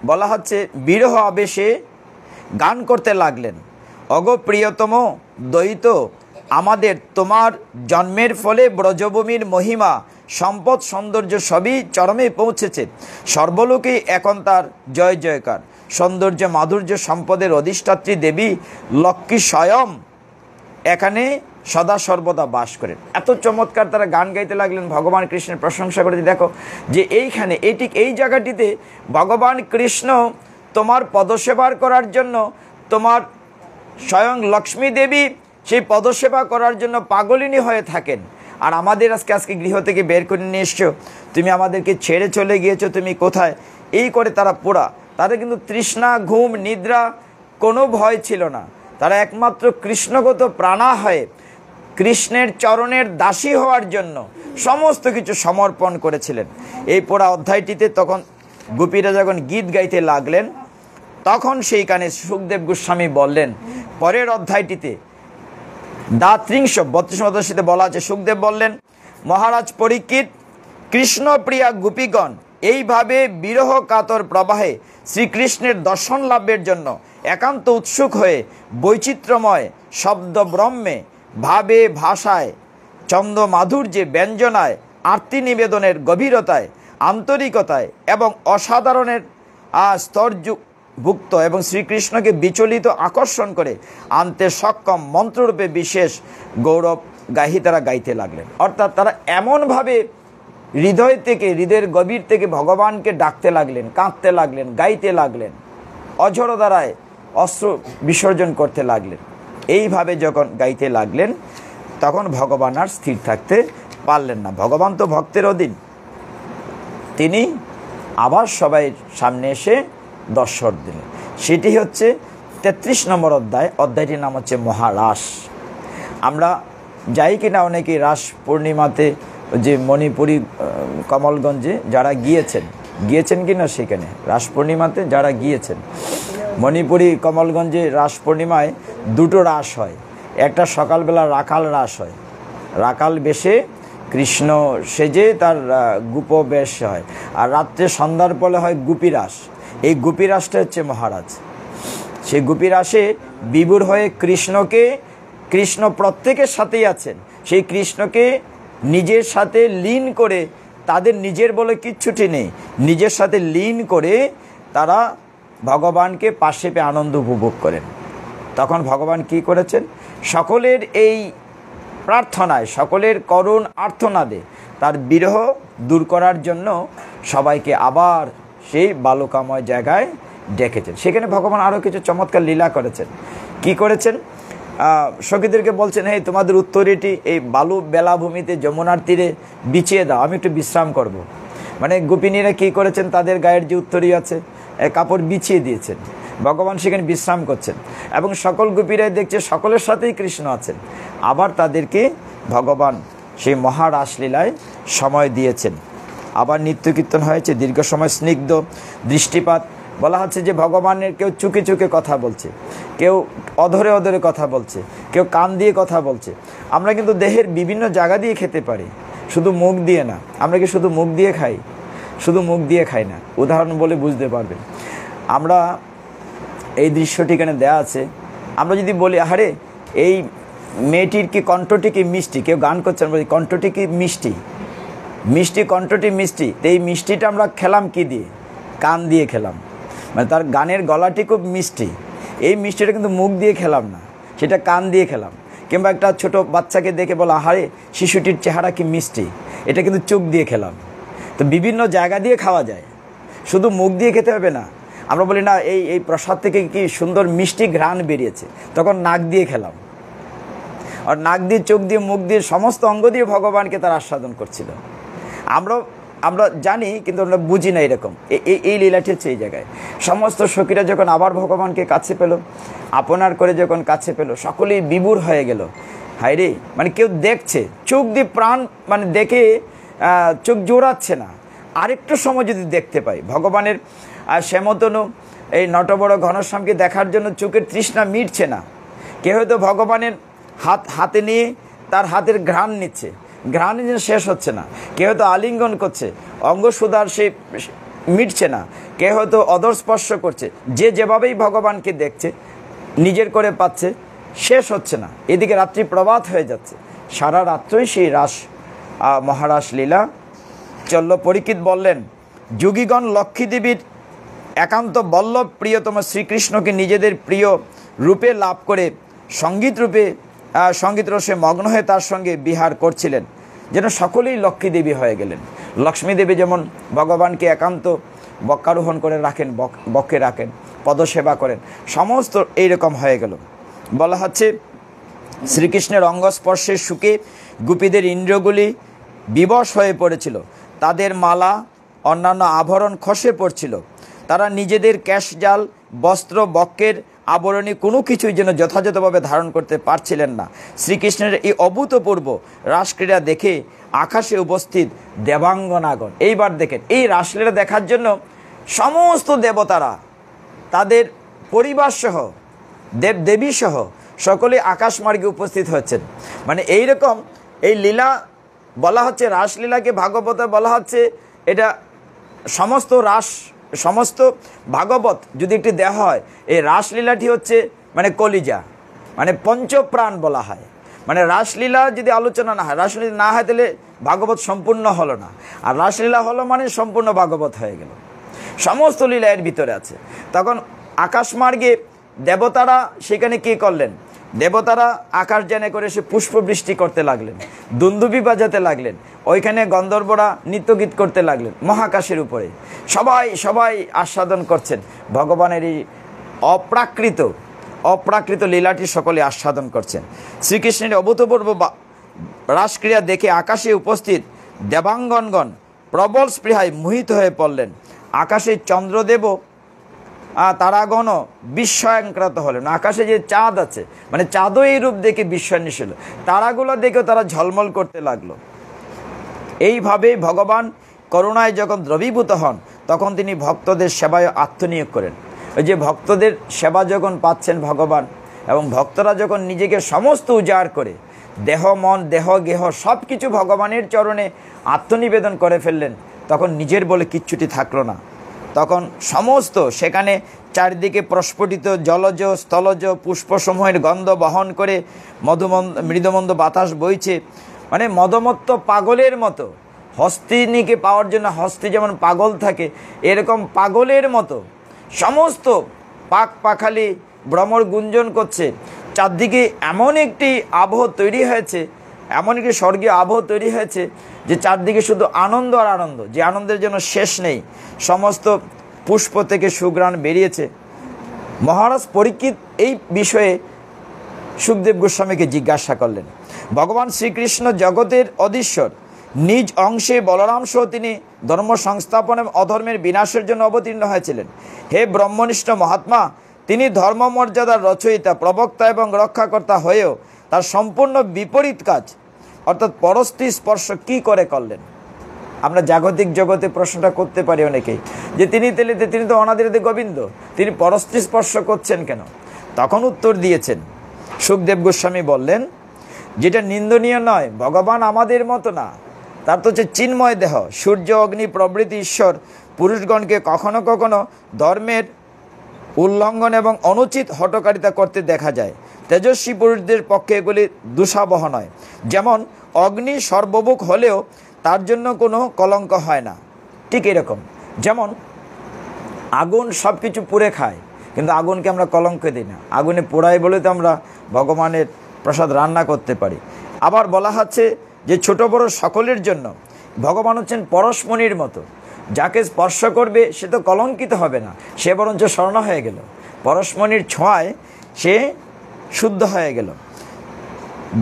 বলা হচ্ছে বিরহ আবেশে গান করতে লাগলেন। অগো প্রিয়তম দ্বৈত, আমাদের তোমার জন্মের ফলে ব্রজভূমির মহিমা সম্পদ সৌন্দর্য সবই চরমে পৌঁছেছে। সর্বলোকে এখন তার জয় জয়কার। সৌন্দর্য মাধুর্য সম্পদের অধিষ্ঠাত্রী দেবী লক্ষ্মী স্বয়ং এখানে সদা সর্বদা বাস করেন। এত চমৎকার তারা গান গাইতে লাগলেন, ভগবান কৃষ্ণের প্রশংসা করে। দেখো যে এইখানে ঠিক এই জায়গাটিতে ভগবান কৃষ্ণ তোমার পদসেবার করার জন্য, তোমার স্বয়ং লক্ষ্মী দেবী সেই পদসেবা করার জন্য পাগলিনী হয়ে থাকেন। আর আমাদের আজকে গৃহ থেকে বের করে নিয়ে এসছো, তুমি আমাদেরকে ছেড়ে চলে গিয়েছো, তুমি কোথায়, এই করে তারা পোড়া। তাদের কিন্তু তৃষ্ণা, ঘুম, নিদ্রা কোনো ভয় ছিল না। তারা একমাত্র কৃষ্ণগত প্রাণা হয়ে কৃষ্ণের চরণের দাসী হওয়ার জন্য সমস্ত কিছু সমর্পণ করেছিলেন। এই পোড়া অধ্যায়টিতে তখন গোপীরা যখন গীত গাইতে লাগলেন, তখন সেইখানে সুখদেব গোস্বামী বললেন, পরের অধ্যায়টিতে দাত্রিংশ 32 অধ্যায়টিতে বলা আছে, সুখদেব বললেন, মহারাজ পরীক্ষিত, কৃষ্ণপ্রিয়া গোপীগণ এইভাবে বিরহ কাতর প্রবাহে শ্রীকৃষ্ণের দর্শন লাভের জন্য একান্ত উৎসুক হয়ে বৈচিত্র্যময় শব্দ ব্রহ্মে, ভাবে, ভাষায়, ছন্দ মাধুর্যে, ব্যঞ্জনায়, আরতি নিবেদনের গভীরতায়, আন্তরিকতায় এবং অসাধারণের ভুক্ত এবং শ্রীকৃষ্ণকে বিচলিত আকর্ষণ করে আনতে সক্ষম মন্ত্ররূপে বিশেষ গৌরব গাহি তারা গাইতে লাগলেন। অর্থাৎ তারা এমনভাবে হৃদয় থেকে, হৃদয়ের গভীর থেকে ভগবানকে ডাকতে লাগলেন, কাঁদতে লাগলেন, গাইতে লাগলেন, অঝর দ্বারায় অশ্রু বিসর্জন করতে লাগলেন। এইভাবে যখন গাইতে লাগলেন তখন ভগবান আর স্থির থাকতে পারলেন না। ভগবান তো ভক্তের অধীন, তিনি আবার সবাই সামনে এসে দর্শন দিলেন। সেটি হচ্ছে 33 নম্বর অধ্যায়। অধ্যায়টির নাম হচ্ছে মহারাস। আমরা যাই কিনা অনেকেই রাস পূর্ণিমাতে, যে মণিপুরি কমলগঞ্জে যারা গিয়েছেন কিনা, সেখানে রাস পূর্ণিমাতে যারা গিয়েছেন, মণিপুরি কমলগঞ্জে রাস পূর্ণিমায় দুটো রাস হয়। একটা সকালবেলা রাখাল রাস হয়, রাখাল বেশে কৃষ্ণ সেজে তার গুপ বেশ হয়, আর রাত্রে সন্ধ্যার পরে হয় গুপি রাস। এই গুপি রাসটা হচ্ছে মহারাজ। সেই গুপি রাসে বিভোর হয়ে কৃষ্ণ প্রত্যেকের সাথেই আছেন, সেই কৃষ্ণকে নিজের সাথে লীন করে, তাদের নিজের বলে কিচ্ছুটি নেই, নিজের সাথে লীন করে তারা ভগবানকে পাশে পেয়ে আনন্দ উপভোগ করেন। তখন ভগবান কি করেছেন? সকলের এই প্রার্থনায়, সকলের করুণ আর্তনাদে তার বিরহ দূর করার জন্য সবাইকে আবার সেই বালুকাময় জায়গায় ডেকেছেন। সেখানে ভগবান আরও কিছু চমৎকার লীলা করেছেন। কি করেছেন? সখীদেরকে বলছেন, hey, তোমাদের উত্তরীটি এই বালু বেলাভূমিতে যমুনার তীরে বিছিয়ে দাও, আমি একটু বিশ্রাম করব। মানে গোপিনীরা কি করেছেন? তাদের গায়ের যে উত্তরী আছে কাপড় বিছিয়ে দিয়েছেন, ভগবান সেখানে বিশ্রাম করছেন এবং সকল গোপীরাই দেখছে সকলের সাথেই কৃষ্ণ আছেন। আবার তাদেরকে ভগবান সেই মহারাসলীলায় সময় দিয়েছেন। আবার নিত্য কীর্তন হয়েছে, দীর্ঘ সময় স্নিগ্ধ দৃষ্টিপাত। বলা হচ্ছে যে ভগবানের কেউ চুকে চুকে কথা বলছে, কেউ অধরে অধরে কথা বলছে, কেউ কান দিয়ে কথা বলছে। আমরা কিন্তু দেহের বিভিন্ন জায়গা দিয়ে খেতে পারি, শুধু মুখ দিয়ে না। আমরা কি শুধু মুখ দিয়ে খাই? শুধু মুখ দিয়ে খাই না। উদাহরণ বলে বুঝতে পারবেন। আমরা এই দৃশ্যটি এখানে দেওয়া আছে। আমরা যদি বলি, আরে এই মেয়েটির কি কণ্ঠটি কি মিষ্টি, কেউ গান করছেন, বলি কণ্ঠটি কি মিষ্টি, মিষ্টি কণ্ঠটি মিষ্টি, তো এই মিষ্টিটা আমরা খেলাম কি দিয়ে? কান দিয়ে খেলাম। মানে তার গানের গলাটি খুব মিষ্টি, এই মিষ্টিটা কিন্তু মুখ দিয়ে খেলাম না, সেটা কান দিয়ে খেলাম। কিংবা একটা ছোট বাচ্চাকে দেখে বলা, আরে শিশুটির চেহারা কি মিষ্টি, এটা কিন্তু চোখ দিয়ে খেলাম। তো বিভিন্ন জায়গা দিয়ে খাওয়া যায়, শুধু মুখ দিয়ে খেতে হবে না। আমরা বলি না, এই প্রসাদ থেকে কি সুন্দর মিষ্টি ঘ্রাণ বেরিয়েছে, তখন নাক দিয়ে খেলাম। আর নাক দিয়ে, চোখ দিয়ে, মুখ দিয়ে, সমস্ত অঙ্গ দিয়ে ভগবানকে তার আস্বাদন করছিল। আমরা জানি কিন্তু আমরা বুঝি না। এরকম এই লীলাটি হচ্ছে এই জায়গায়। সমস্ত সখীরা যখন আবার ভগবানকে কাছে পেল, আপনার করে যখন কাছে পেল, সকলেই বিভোর হয়ে গেল। হায় রে, মানে কেউ দেখছে, চোখ দিয়ে প্রাণ, মানে দেখে চোখ জোড়াচ্ছে না। আরেকটু সময় যদি দেখতে পাই ভগবানের শ্যামতনু এই নটবড় ঘনশ্যামকে দেখার জন্য চোখের তৃষ্ণা মিটছে না। কেউ হয়তো ভগবানের হাতে নিয়ে তার হাতের ঘ্রাণ নিচ্ছে, ঘ্রাণ শেষ হচ্ছে না। কেউ হয়তো আলিঙ্গন করছে, অঙ্গসুধার সে মিটছে না। কেউ হয়তো অদর স্পর্শ করছে, যে যেভাবেই ভগবানকে দেখছে, নিজের করে পাচ্ছে, শেষ হচ্ছে না। এদিকে রাত্রি প্রভাত হয়ে যাচ্ছে, সারা রাত্রই সেই মহারাস লীলা চলল। পরীক্ষিত বললেন, যোগীগণ লক্ষ্মী দেবীর একান্ত বল্লভ প্রিয়তম শ্রীকৃষ্ণকে নিজেদের প্রিয় রূপে লাভ করে সঙ্গীত রসে মগ্ন হয়ে তার সঙ্গে বিহার করছিলেন, যেন সকলেই লক্ষ্মী দেবী হয়ে গেলেন। লক্ষ্মী দেবী যেমন ভগবানকে একান্ত বক্ষারোহণ করে রাখেন, বক্ষে রাখেন, পদসেবা করেন, সমস্ত এইরকম হয়ে গেল। বলা হচ্ছে, শ্রীকৃষ্ণের অঙ্গস্পর্শের সুখে গোপীদের ইন্দ্রিয়গুলি বিবশ হয়ে পড়েছিল, তাদের মালা অন্যান্য আভরণ খসে পড়ছিল। তারা নিজেদের কেশজাল, বস্ত্র, বক্ষের আবরণী কোনো কিছুই যেন যথাযথভাবে ধারণ করতে পারছিলেন না। শ্রীকৃষ্ণের এই অভূতপূর্ব রাসক্রীড়া দেখে আকাশে উপস্থিত দেবাঙ্গনাগণ, এইবার দেখেন, এই রাসলীলা দেখার জন্য সমস্ত দেবতারা তাদের পরিবারসহ, দেবদেবীসহ সকলে আকাশমার্গে উপস্থিত হচ্ছেন। মানে এইরকম এই লীলা বলা হচ্ছে, রাসলীলাকে ভাগবতে বলা হচ্ছে, এটা সমস্ত ভাগবত যদি একটি দেওয়া হয়, এই রাসলীলাটি হচ্ছে মানে কলিজা, মানে পঞ্চপ্রাণ বলা হয়। মানে রাসলীলা যদি আলোচনা না হয়, রাসলীলা না হয়, তাহলে ভাগবত সম্পূর্ণ হলো না। আর রাসলীলা হলো মানে সম্পূর্ণ ভাগবত হয়ে গেল। সমস্ত লীলা এর ভিতরে আছে। তখন আকাশমার্গে দেবতারা সেখানে কী করলেন? দেবতারা আকাশযানে করে সে পুষ্পবৃষ্টি করতে লাগলেন, দুন্দুবি বাজাতে লাগলেন, ওইখানে গন্ধর্বরা নৃত্যগীত করতে লাগলেন মহাকাশের উপরে। সবাই আস্বাদন করছেন ভগবানের এই অপ্রাকৃত লীলাটি, সকলে আস্বাদন করছেন। শ্রীকৃষ্ণের অভূতপূর্ব রাসক্রিয়া দেখে আকাশে উপস্থিত দেবাঙ্গনগণ প্রবল স্পৃহায় মোহিত হয়ে পড়লেন। আকাশে চন্দ্রদেবও তারাগণও বিস্ময়াক্রান্ত হলেন। আকাশে যে চাঁদ আছে, মানে চাঁদও এই রূপ দেখে বিস্ময়ান্বিত হল, তারাগুলো দেখেও তারা ঝলমল করতে লাগলো। এইভাবে ভগবান করুণায় যখন দ্রবীভূত হন, তখন তিনি ভক্তদের সেবায় আত্মনিয়োগ করেন। ওই যে ভক্তদের সেবা যখন পাচ্ছেন ভগবান, এবং ভক্তরা যখন নিজেকে সমস্ত উজাড় করে দেহ মন দেহ গেহ সব কিছু ভগবানের চরণে আত্মনিবেদন করে ফেললেন, তখন নিজের বলে কিচ্ছুটি থাকলো না। তখন সমস্ত সেখানে চারিদিকে প্রস্ফুটিত জলজ স্থলজ পুষ্পসমূহের গন্ধ বহন করে মৃদুমন্দ বাতাস বইছে, মানে মদমত্ত পাগলের মতো। হস্তিনীকে পাওয়ার জন্য হস্তি যেমন পাগল থাকে, এরকম পাগলের মতো সমস্ত পাখালি ভ্রমর গুঞ্জন করছে। চারদিকে এমন একটি আবহ তৈরি হয়েছে, এমন একটি স্বর্গীয় আবহ তৈরি হয়েছে যে চারদিকে শুধু আনন্দ আর আনন্দ, যে আনন্দের জন্য শেষ নেই। সমস্ত পুষ্প থেকে সুঘ্রাণ বেরিয়েছে। মহারাজ পরীক্ষিত এই বিষয়ে সুখদেব গোস্বামীকে জিজ্ঞাসা করলেন। ভগবান শ্রীকৃষ্ণ জগতের অধীশ্বর, নিজ অংশে বলরাম সহ তিনি ধর্ম সংস্থাপন এবং অধর্মের বিনাশের জন্য অবতীর্ণ হয়েছিলেন। হে ব্রহ্মনিষ্ঠ মহাত্মা, তিনি ধর্মমর্যাদার রচয়িতা, প্রবক্তা এবং রক্ষাকর্তা হয়েও তার সম্পূর্ণ বিপরীত কাজ অর্থাৎ পরস্ত্রী স্পর্শ কি করে করলেন? আমরা জাগতিক জগতে প্রশ্নটা করতে পারি অনেকেই, যে তিনি তো অনাদিতে গোবিন্দ, তিনি পরস্ত্রী স্পর্শ করছেন কেন? তখন উত্তর দিয়েছেন সুখদেব গোস্বামী বললেন, যেটা নিন্দনীয় নয়, ভগবান আমাদের মতো না, তার তো হচ্ছে চিন্ময় দেহ। সূর্য অগ্নি প্রভৃতি ঈশ্বর পুরুষগণকে কখনো কখনো ধর্মের উল্লঙ্ঘন এবং অনুচিত হঠকারিতা করতে দেখা যায়। তেজস্বী পুরুষদের পক্ষে এগুলি দুঃসাবহ নয়। যেমন অগ্নি সর্বভুক হলেও তার জন্য কোনো কলঙ্ক হয় না, ঠিক এরকম যেমন আগুন সব কিছু পুড়ে খায়, কিন্তু আগুনকে আমরা কলঙ্ক দিই না। আগুনে পোড়াই বলে তো আমরা ভগবানের প্রসাদ রান্না করতে পারি। আবার বলা হচ্ছে যে ছোট বড় সকলের জন্য ভগবান হচ্ছেন পরশমণির মতো, যাকে স্পর্শ করবে সে তো কলঙ্কিত হবে না, সে বরঞ্চ স্বর্ণ হয়ে গেল। পরশমণির ছোঁয়ায় সে শুদ্ধ হয়ে গেল।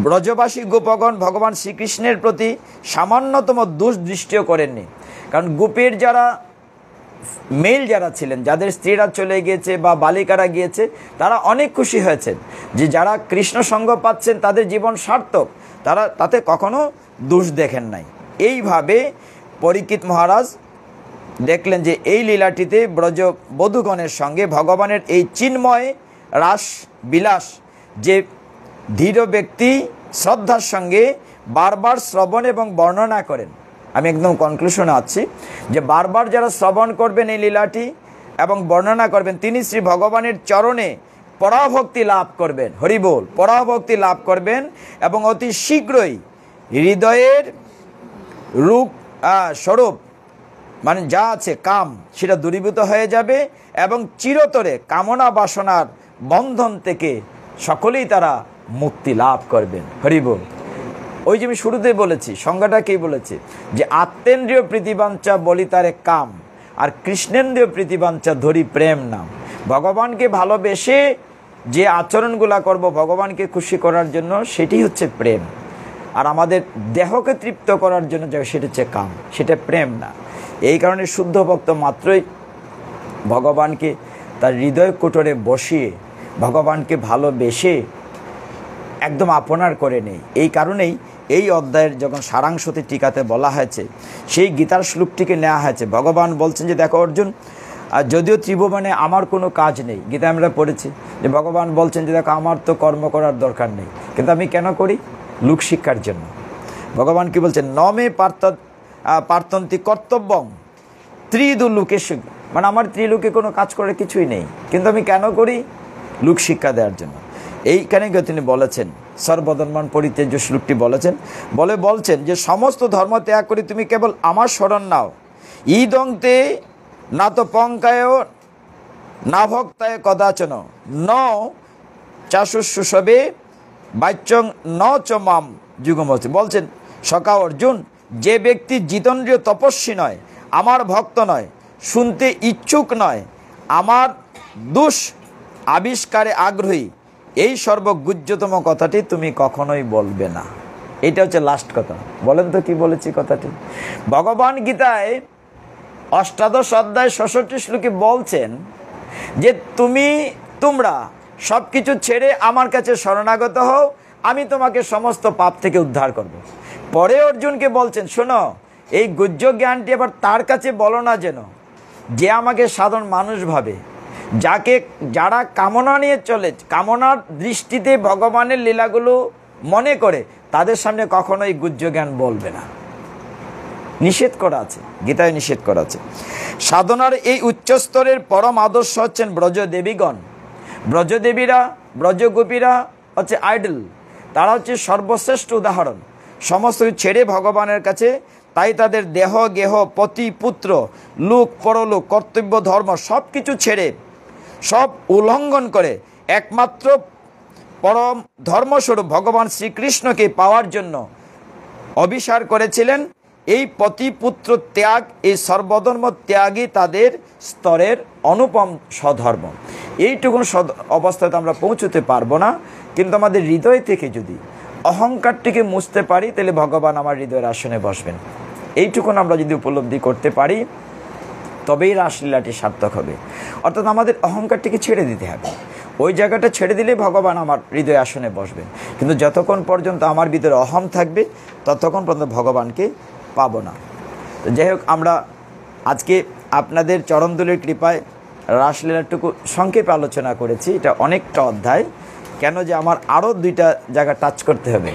ব্রজবাসী গোপগণ ভগবান শ্রীকৃষ্ণের প্রতি সামান্যতম দৃষ্টিও করেননি, কারণ গোপের যারা মেল যারা ছিলেন, যাদের স্ত্রীরা চলে গিয়েছে বা বালিকারা গিয়েছে, তারা অনেক খুশি হয়েছেন যে যারা কৃষ্ণ সঙ্গ পাচ্ছেন তাদের জীবন সার্থক, তারা তাতে কখনো দোষ দেখেন নাই। এইভাবে পরীক্ষিত মহারাজ দেখলেন যে এই লীলাটিতে ব্রজ বধূগণের সঙ্গে ভগবানের এই চিন্ময় রাস বিলাস যে ধীর ব্যক্তি শ্রদ্ধার সঙ্গে বারবার শ্রবণ এবং বর্ণনা করেন। আমি একদম কনক্লুশনে আছি যে বারবার যারা শ্রবণ করবেন এই লীলাটি এবং বর্ণনা করবেন, তিনি শ্রী ভগবানের চরণে পরাভক্তি লাভ করবেন। হরিবোল, পরাভক্তি লাভ করবেন এবং অতি শীঘ্রই হৃদয়ের রূপ স্বরূপ মানে যা আছে কাম, সেটা দূরীভূত হয়ে যাবে এবং চিরতরে কামনা বাসনার বন্ধন থেকে সকলেই তারা মুক্তি লাভ করবেন। হরিবোল। ওই যে আমি শুরুতে বলেছি, সংজ্ঞাটা কি বলেছি, যে আত্মেন্দ্রিয় প্রীতিবাঞ্ছা বলি তারে কাম, আর কৃষ্ণেন্দ্রিয় প্রীতিবাঞ্ছা ধরি প্রেম নাম। ভগবানকে ভালোবেসে যে আচরণগুলা করব ভগবানকে খুশি করার জন্য, সেটি হচ্ছে প্রেম। আর আমাদের দেহকে তৃপ্ত করার জন্য সেটা হচ্ছে কাম, সেটা প্রেম না। এই কারণে শুদ্ধ ভক্ত মাত্রই ভগবানকে তার হৃদয় কোটরে বসিয়ে ভগবানকে ভালোবেসে একদম আপনার করে নেই। এই কারণেই এই অধ্যায়ের যখন সারাংশতে টিকাতে বলা হয়েছে, সেই গীতার শ্লোকটিকে নেওয়া হয়েছে। ভগবান বলছেন যে দেখো অর্জুন, আর যদিও ত্রিভুবনে আমার কোনো কাজ নেই, গীতা আমরা পড়েছি যে ভগবান বলছেন যে দেখো আমার তো কর্ম করার দরকার নেই, কিন্তু আমি কেন করি? লোক শিক্ষার জন্য। ভগবান কি বলছেন? নমে পার্থন্তি কর্তব্যম ত্রিদু লোকেশু, মানে আমার ত্রিলোকে কোনো কাজ করার কিছুই নেই, কিন্তু আমি কেন করি? লোক শিক্ষা দেওয়ার জন্য। এইখানে তিনি বলেছেন সর্বধর্মান পরিত্যাজ্য শ্লোকটি বলছেন যে সমস্ত ধর্ম ত্যাগ করে তুমি কেবল আমার শরণ নাও। ইদংতে না তো পঙ্কায় না ভক্তায় কদাচন ন চাশুশুষবে বাচ্যং ন চ মাম যুগমস্তি। বলছেন সখা অর্জুন, যে ব্যক্তি জিতেন্দ্রীয় তপস্বী নয়, আমার ভক্ত নয়, শুনতে ইচ্ছুক নয়, আমার দুষ আবিষ্কারে আগ্রহী, এই সর্বগুহ্যতম কথাটি তুমি কখনোই বলবে না। এটা হচ্ছে লাস্ট কথা। বলেন তো কি বলেছি কথাটি? ভগবান গীতায় অষ্টাদশ অধ্যায় ৬৬ শ্লোকে বলছেন যে তোমরা সব কিছু ছেড়ে আমার কাছে শরণাগত হও, আমি তোমাকে সমস্ত পাপ থেকে উদ্ধার করব। পরে অর্জুনকে বলছেন, শোনো, এই গুহ্য জ্ঞানটি আবার তার কাছে বলো না যেন, যে আমাকে সাধারণ মানুষ ভাবে, যারা কামনা নিয়ে চলে, কামনার দৃষ্টিতে ভগবানের লীলাগুলো মনে করে, তাদের সামনে কখনোই গুহ্য জ্ঞান বলবে না। নিষেধ করা আছে, গীতায় নিষেধ করা আছে। সাধনার এই উচ্চস্তরের পরম আদর্শ হচ্ছেন ব্রজদেবীগণ। ব্রজদেবীরা, ব্রজগোপীরা হচ্ছে আইডল, তারা হচ্ছে সর্বশ্রেষ্ঠ উদাহরণ। সমস্ত ছেড়ে ভগবানের কাছে, তাই তাদের দেহ গেহ পতি পুত্র লোক পরলোক কর্তব্য ধর্ম সব কিছু ছেড়ে, সব উল্লঙ্ঘন করে একমাত্র পরম ধর্মস্বরূপ ভগবান শ্রীকৃষ্ণকে পাওয়ার জন্য অভিসার করেছিলেন। এই পতিপুত্র ত্যাগ, এই সর্বধর্ম ত্যাগই তাদের স্তরের অনুপম স্বধর্ম। এইটুকুন অবস্থাতে আমরা পৌঁছতে পারবো না, কিন্তু আমাদের হৃদয় থেকে যদি অহংকারটিকে মুছতে পারি, তাহলে ভগবান আমার হৃদয়ের আসনে বসবেন। এইটুকুন আমরা যদি উপলব্ধি করতে পারি, তবেই রাসলীলাটি সার্থক হবে। অর্থাৎ আমাদের অহংকারটিকে ছেড়ে দিতে হবে। ওই জায়গাটা ছেড়ে দিলে ভগবান আমার হৃদয় আসনে বসবেন। কিন্তু যতক্ষণ পর্যন্ত আমার ভিতরে অহম থাকবে, ততক্ষণ পর্যন্ত ভগবানকে পাবো না। তো যাই হোক, আমরা আজকে আপনাদের চরণধুলির কৃপায় রাসলীলাটুকু সংক্ষেপে আলোচনা করেছি। এটা অনেকটা অধ্যায়, কেন যে আমার আরও 2টা জায়গা টাচ করতে হবে,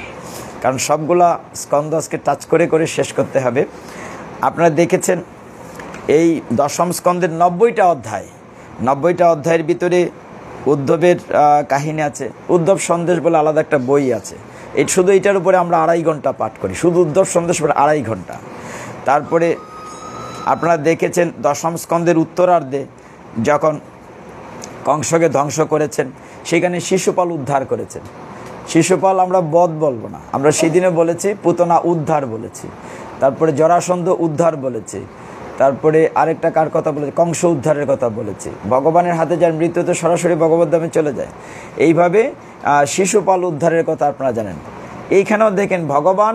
কারণ সবগুলা স্কন্ধ আজকে টাচ করে করে শেষ করতে হবে। আপনারা দেখেছেন এই দশম স্কন্ধের 90টা অধ্যায়, 90টা অধ্যায়ের ভিতরে উদ্ধবের কাহিনী আছে। উদ্ধব সন্দেশ বলে আলাদা একটা বই আছে, শুধু এইটার উপরে আমরা 2.5 ঘন্টা পাঠ করি, শুধু উদ্ধব সন্দেশ পরে 2.5 ঘন্টা। তারপরে আপনারা দেখেছেন দশম স্কন্ধের উত্তরার্ধে যখন কংসকে ধ্বংস করেছেন, সেখানে শিশুপাল উদ্ধার করেছেন। শিশুপাল আমরা বধ বলবো না, আমরা সেদিনে বলেছি পুতনা উদ্ধার বলেছি। তারপরে জরাসন্ধ উদ্ধার বলেছি। তারপরে আরেকটা কার কথা বলেছি? কংস উদ্ধারের কথা বলেছি। ভগবানের হাতে যার মৃত্যু, তো সরাসরি ভগবত ধামে চলে যায়। এইভাবে শিশুপাল উদ্ধারের কথা আপনারা জানেন। এইখানেও দেখেন ভগবান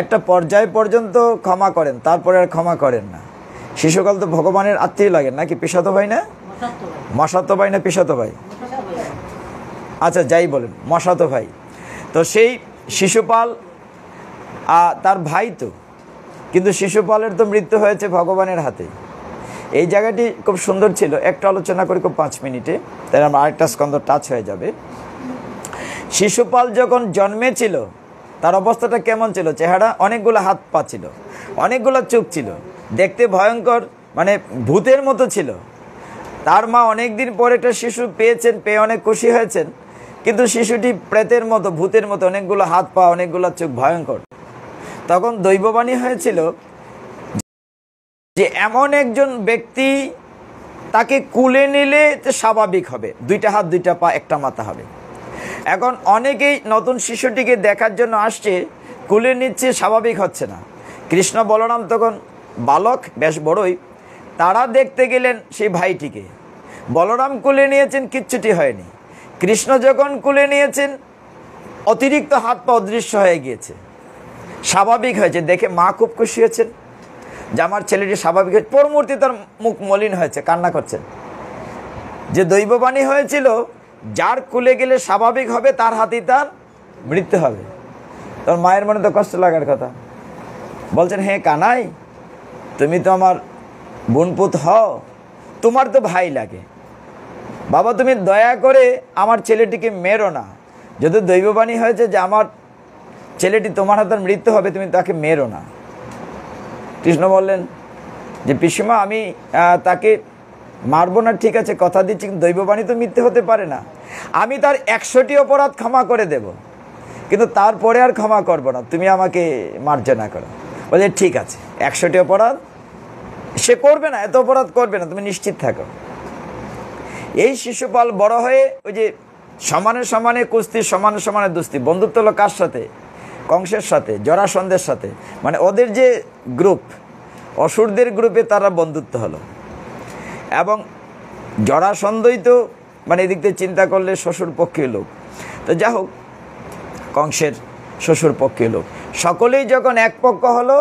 একটা পর্যায় পর্যন্ত ক্ষমা করেন, তারপরে আর ক্ষমা করেন না। শিশুকাল তো ভগবানের আত্মীয় লাগেন নাকি? পিসাতো ভাই না, মশাতো ভাই না পিসাতো ভাই? আচ্ছা, যাই বলেন, মশাতো ভাই। তো সেই শিশুপাল তার ভাই তো, কিন্তু শিশুপালের তো মৃত্যু হয়েছে ভগবানের হাতে। এই জায়গাটি খুব সুন্দর ছিল, একটা আলোচনা করি খুব 5 মিনিটে, তাই আমরা আরেকটা স্কন্ধ টাচ হয়ে যাবে। শিশুপাল যখন জন্মেছিল, তার অবস্থাটা কেমন ছিল? চেহারা, অনেকগুলো হাত পা ছিল, অনেকগুলো চোখ ছিল, দেখতে ভয়ঙ্কর, মানে ভূতের মতো ছিল। তার মা অনেক দিন পরে একটা শিশু পেয়েছেন, পেয়ে অনেক খুশি হয়েছেন, কিন্তু শিশুটি প্রেতের মতো, ভূতের মতো, অনেকগুলো হাত পা, অনেকগুলো চোখ, ভয়ঙ্কর। তখন দৈববাণী হয়েছিল যে এমন একজন ব্যক্তি, তাকে কুলে নিলে স্বাভাবিক হবে, 2টা হাত 2টা পা 1টা মাথা হবে। এখন অনেকেই নতুন শিশুটিকে দেখার জন্য আসছে, কুলে নিচ্ছে, স্বাভাবিক হচ্ছে না। কৃষ্ণ বলরাম তখন বালক, বেশ বড়ই, তারা দেখতে গেলেন সেই ভাইটিকে। বলরাম কুলে নিয়েছেন, কিচ্ছুটি হয়নি। কৃষ্ণ যখন কুলে নিয়েছেন, অতিরিক্ত হাত পা অদৃশ্য হয়ে গিয়েছে, স্বাভাবিক হয়েছে। দেখে মা খুব খুশি হয়েছেন যে আমার ছেলেটি স্বাভাবিক হয়েছে। পরমূর্তি তার মুখ মলিন হয়েছে, কান্না করছেন। যে দৈববাণী হয়েছিল যার কুলে গেলে স্বাভাবিক হবে, তার হাতেই তার মৃত্যু হবে। তার মায়ের মনে তো কষ্ট লাগার কথা। বলছেন, হে কানাই, তুমি তো আমার বোনপুত হও, তোমার তো ভাই লাগে, বাবা তুমি দয়া করে আমার ছেলেটিকে মেরো না। যদি দৈববাণী হয়েছে যে আমার ছেলেটি তোমার হাতে মৃত্যু হবে, তুমি তাকে মেরো না। কৃষ্ণ বললেন যে পিসিমা, আমি তাকে মারবো না, ঠিক আছে, কথা দিচ্ছি, কিন্তু দৈববাণী তো মিথ্যে হতে পারে না। আমি তার 100টি অপরাধ ক্ষমা করে দেব, কিন্তু তারপরে আর ক্ষমা করবো না, তুমি আমাকে মার্জনা করো। বলে ঠিক আছে, 100টি অপরাধ সে করবে না, এত অপরাধ করবে না, তুমি নিশ্চিত থাকো। এই শিশুপাল বড় হয়ে ওই যে সমানে সমানে কুস্তি, সমানে সমানে দুস্তি, বন্ধুত্ব হলো কার সাথে? কংসের সাথে, জরাসন্ধের সাথে। মানে ওদের যে গ্রুপ, অসুরদের গ্রুপে তারা বন্ধুত্ব হলো। এবং জরাসন্ধই তো মানে এদিক থেকে চিন্তা করলে শ্বশুর পক্ষীয় লোক, তো যা হোক কংসের শ্বশুর পক্ষীয় লোক। সকলেই যখন এক পক্ষ হলো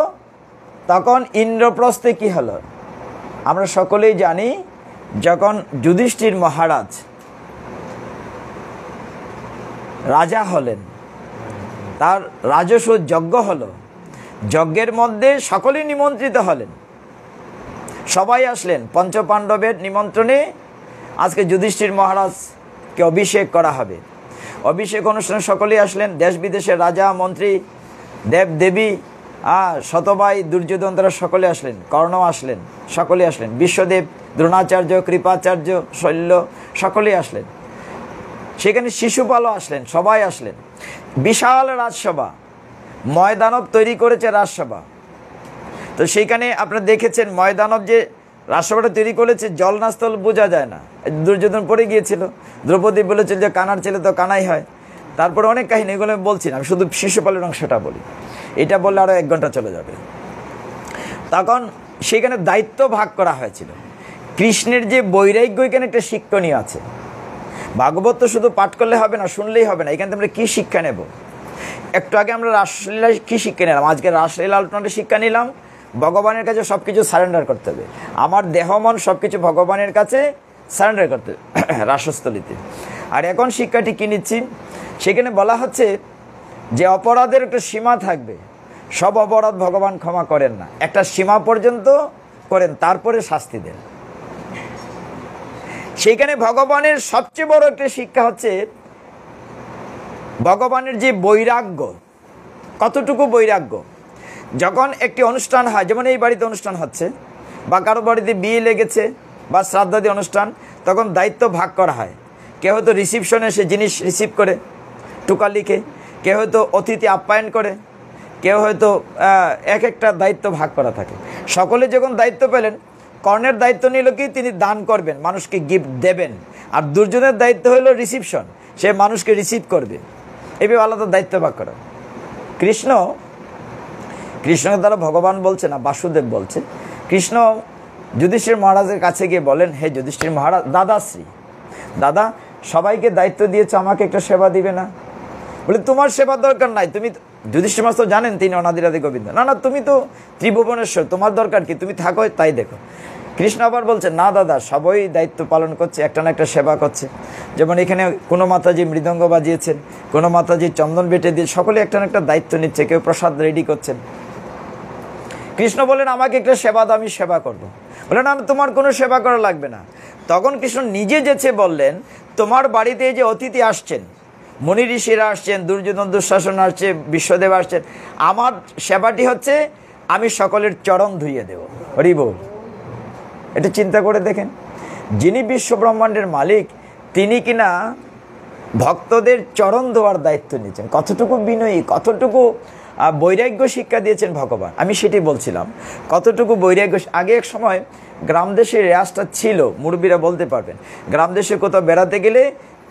তখন ইন্দ্রপ্রস্থে কি হলো? আমরা সকলেই জানি, যখন যুধিষ্ঠির মহারাজ রাজা হলেন, তার রাজস্ব যজ্ঞ হলো, যজ্ঞের মধ্যে সকলেই নিমন্ত্রিত হলেন, সবাই আসলেন। পঞ্চপাণ্ডবের নিমন্ত্রণে আজকে যুধিষ্ঠির মহারাজকে অভিষেক করা হবে। অভিষেক অনুষ্ঠানে সকলেই আসলেন, দেশ বিদেশের রাজা মন্ত্রী, দেব দেবী, শতভাই, দুর্যোধন, তারা সকলে আসলেন, কর্ণ আসলেন, সকলে আসলেন, বিশ্বদেব, দ্রোণাচার্য, কৃপাচার্য, শল্য, সকলেই আসলেন। সেখানে শিশুপালও আসলেন, সবাই আসলেন। বিশাল রাজসভা, ময়দানব তৈরি করেছে রাজসভা। তো সেইখানে আপনারা দেখেছেন ময়দানব যে রাজসভাটা তৈরি করেছে, জল না স্থল বোঝা যায় না। দুর্যোধন পড়ে গিয়েছিল, দ্রৌপদী বলেছিল যে কানার ছেলে তো কানাই হয়। তারপরে অনেক কাহিনী, এগুলো আমি বলছি না, আমি শুধু শিশুপালের অংশটা বলি। এটা বললে আরও 1 ঘন্টা চলে যাবে। তখন সেখানে দায়িত্ব ভাগ করা হয়েছিল। কৃষ্ণের যে বৈরাগ্য, এখানে একটা শিক্ষণীয় আছে। ভাগবত তো শুধু পাঠ করলে হবে না, শুনলেই হবে না, এখান থেকে আমরা কী শিক্ষা নেব? একটু আগে আমরা রাসলীলায় কী শিক্ষা নিলাম, আজকে রাসলীলা আলোচনাটা শিক্ষা নিলাম। ভগবানের কাছে সব কিছু সারেন্ডার করতে হবে, আমার দেহ মন সব কিছু ভগবানের কাছে সারেন্ডার করতে হবে রাসস্থলিতে। আর এখন শিক্ষাটি কী নিচ্ছি, সেখানে বলা হচ্ছে যে অপরাধের একটা সীমা থাকবে, সব অপরাধ ভগবান ক্ষমা করেন না, একটা সীমা পর্যন্ত করেন, তারপরে শাস্তি দেন। সেইখানে ভগবানের সবচেয়ে বড় একটা শিক্ষা হচ্ছে ভগবানের যে বৈরাগ্য, কতটুকু বৈরাগ্য। যখন একটি অনুষ্ঠান হয়, যেমন এই বাড়িতে অনুষ্ঠান হচ্ছে, বা কারো বাড়িতে বিয়ে লেগেছে, বা শ্রাদ্ধাদি অনুষ্ঠান, তখন দায়িত্ব ভাগ করা হয়। কেউ হয়তো রিসিপশনে এসে জিনিস রিসিভ করে, টুকা লিখে, কেউ হয়তো অতিথি আপ্যায়ন করে, কেউ হয়তো এক একটা দায়িত্ব ভাগ করা থাকে। সকলে যখন দায়িত্ব পেলেন, কর্ণের দায়িত্ব নিল কি তিনি দান করবেন, মানুষকে গিফট দেবেন। আর দুর্যোধনের দায়িত্ব হলো রিসিপশন, সে মানুষকে রিসিভ করবে। এভাবে আলাদা দায়িত্ব ভাগ করা। কৃষ্ণকে তারা ভগবান বলছে না, বাসুদেব বলছে। কৃষ্ণ যুধিষ্ঠির মহারাজের কাছে গিয়ে বলেন, হে যুধিষ্ঠির মহারাজ, দাদাশ্রী, দাদা সবাইকে দায়িত্ব দিয়েছো, আমাকে একটা সেবা দিবে না? বলে তোমার সেবার দরকার নাই, তুমি, যুধিষ্ঠির মহারাজ তো জানেন তিনি অনাদিরাদি গোবিন্দ, না না তুমি তো ত্রিভুবনেশ্বর, তোমার দরকার কি, তুমি থাকো তাই দেখো। কৃষ্ণ আবার বলছে, না দাদা, সবাই দায়িত্ব পালন করছে, একটা না একটা সেবা করছে। যেমন এখানে কোনো মাতাজি মৃদঙ্গ বাজিয়েছেন, কোনো মাতাজি চন্দন বেটে দিয়ে, সকলে একটা না একটা দায়িত্ব নিচ্ছে, কেউ প্রসাদ রেডি করছেন। কৃষ্ণ বলেন, আমাকে একটা সেবা দাও, আমি সেবা করবো। বলেন, না তোমার কোনো সেবা করা লাগবে না। তখন কৃষ্ণ নিজে যেছে বললেন, তোমার বাড়িতে যে অতিথি আসছেন, মুনি ঋষিরা আসছেন, দুর্যোধন দুঃশাসন আসছে, বিশ্বদেব আসছেন, আমার সেবাটি হচ্ছে আমি সকলের চরণ ধুইয়ে দেব। হরি বল। এটা চিন্তা করে দেখেন, যিনি বিশ্ব ব্রহ্মাণ্ডের মালিক, তিনি কিনা ভক্তদের চরণ ধোয়ার দায়িত্ব নিয়েছেন। কতটুকু বিনয়ী, কতটুকু বৈরাগ্য শিক্ষা দিয়েছেন ভগবান। আমি সেটি বলছিলাম, কতটুকু বৈরাগ্য। আগে এক সময় গ্রাম দেশে রেয়াজটা ছিল, মুরব্বীরা বলতে পারবেন। গ্রাম দেশে কোথাও বেড়াতে গেলে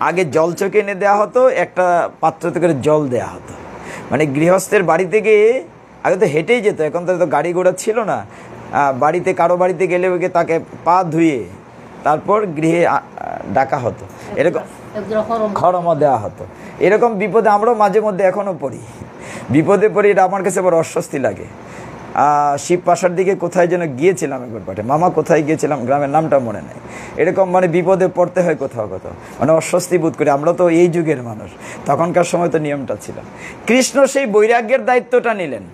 আগে জল চোখে এনে দেওয়া হতো, একটা পাত্রতে করে জল দেওয়া হতো। মানে গৃহস্থের বাড়িতে গিয়ে, আগে তো হেঁটেই যেত, এখন তো গাড়ি ঘোড়া ছিল না। বাড়িতে কারো বাড়িতে গেলে ওকে তাকে পা ধুয়ে তারপর গৃহে ডাকা হতো, এরকম খড়মা দেওয়া হতো। এরকম বিপদে আমরাও মাঝে মধ্যে এখনও পড়ি, বিপদে পড়ি। এটা আমার কাছে বড় অস্বস্তি লাগে। শিব পাশার দিকে কোথায় যেন গিয়েছিলাম একবার পাঠে, মামা কোথায় গিয়েছিলাম, গ্রামের নামটা মনে নেই। এরকম মানে বিপদে পড়তে হয় কোথাও কোথাও, মানে অস্বস্তি বোধ করি। আমরা তো এই যুগের মানুষ, তখনকার সময় তো নিয়মটা ছিল। কৃষ্ণ সেই বৈরাগ্যের দায়িত্বটা নিলেন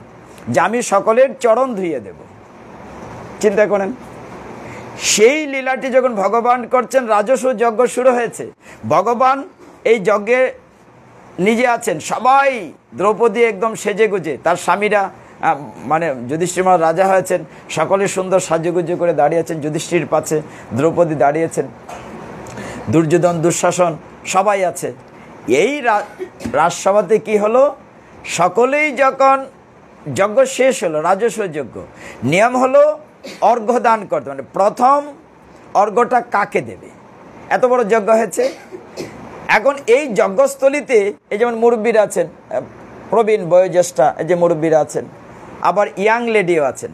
যে আমি সকলের চরণ ধুইয়ে দেব। চিন্তা করেন, সেই লীলাটি যখন ভগবান করছেন, রাজস্ব যজ্ঞ শুরু হয়েছে, ভগবান এই যজ্ঞে নিজে আছেন, সবাই দ্রৌপদী একদম সেজে গুজে, তার স্বামীরা মানে যুধিষ্ঠির মহারাজ রাজা হয়েছেন, সকলে সুন্দর সাজুগুজু করে দাঁড়িয়েছেন, যুধিষ্ঠির পাশে দ্রৌপদী দাঁড়িয়েছেন, দুর্যোধন দুঃশাসন সবাই আছে। এই রাজসভাতে কি হলো, সকলেই যখন যজ্ঞ শেষ হলো, রাজস্ব যজ্ঞ, নিয়ম হলো অর্ঘ্য দান করতে। মানে প্রথম অর্ঘ্যটা কাকে দেবে, এত বড় যজ্ঞ হয়েছে। এখন এই যজ্ঞস্থলিতে এই যেমন মুরব্বীরা আছেন, প্রবীণ বয়োজ্যেষ্ঠা যে মুরব্বীরা আছেন, আবার ইয়াং লেডিও আছেন।